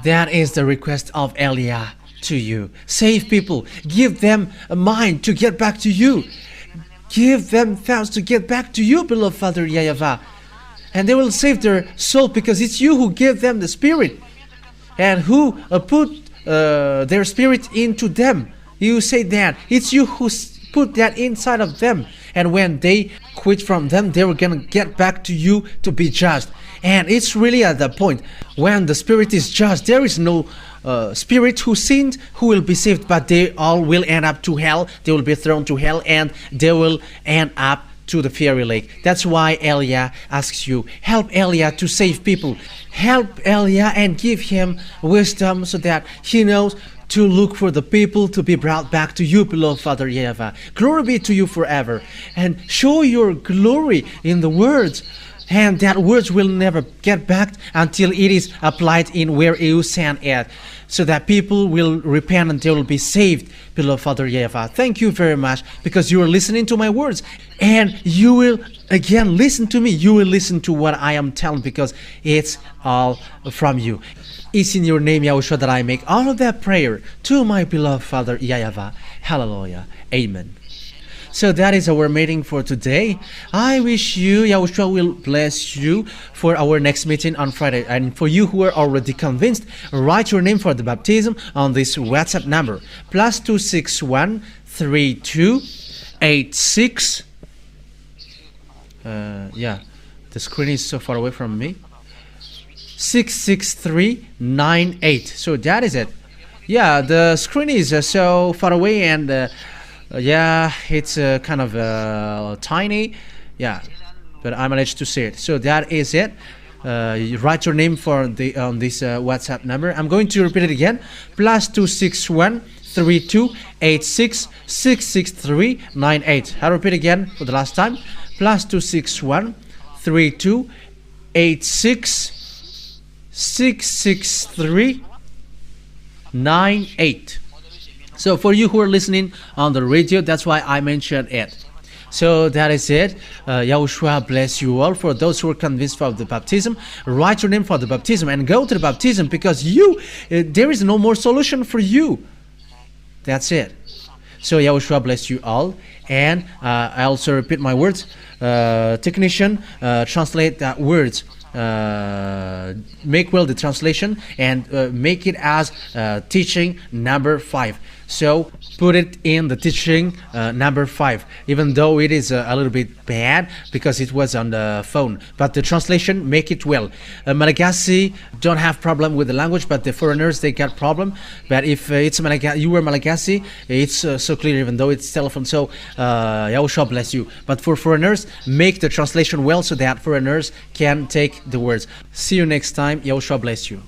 That is the request of Elia to you. Save people. Give them a mind to get back to you. Give them thoughts to get back to you, beloved Father YAHVAH. And they will save their soul, because it's you who give them the Spirit, and who put their Spirit into them. You say that it's you who put that inside of them, and when they quit from them, they were gonna get back to you to be judged. And it's really at the point when the Spirit is judged, there is no spirit who sinned who will be saved, but they all will end up to hell. They will be thrown to hell, and they will end up to the fiery lake. That's why Elia asks you, help Elia to save people. Help Elia and give him wisdom so that he knows to look for the people to be brought back to you, beloved Father YAHVAH. Glory be to you forever. And show your glory in the words. And that words will never get back until it is applied in where you send it, so that people will repent and they will be saved, beloved Father YAHVAH. Thank you very much, because you are listening to my words, and you will again listen to me. You will listen to what I am telling, because it's all from you. It's in your name, YAHOSHUAH, that I make all of that prayer to my beloved Father YAHVAH. Hallelujah. Amen. So that is our meeting for today. I wish you, YAHOSHUAH will bless you for our next meeting on Friday. And for you who are already convinced, write your name for the baptism on this WhatsApp number. +261 32 86. Yeah, the screen is so far away from me. 66398. So that is it. Yeah, the screen is so far away, and yeah, it's kind of tiny. Yeah, but I managed to see it. So that is it. You write your name for the on this WhatsApp number. I'm going to repeat it again. +261 32 86 663 98. I'll repeat again for the last time. +261 32 86 663 98. So for you who are listening on the radio, that's why I mentioned it. So that is it. Yahushua bless you all. For those who are convinced for the baptism, write your name for the baptism and go to the baptism, because there is no more solution for you. That's it. So Yahushua bless you all. And I also repeat my words. Technician, translate that words. Make well the translation and make it as teaching number 5. So put it in the teaching number 5, even though it is a little bit bad because it was on the phone. But the translation, make it well. Malagasy don't have problem with the language, but the foreigners, they got problem. But if it's you were Malagasy, it's so clear, even though it's telephone. So Yahushua bless you. But for foreigners, make the translation well so that foreigners can take the words. See you next time. Yahushua bless you.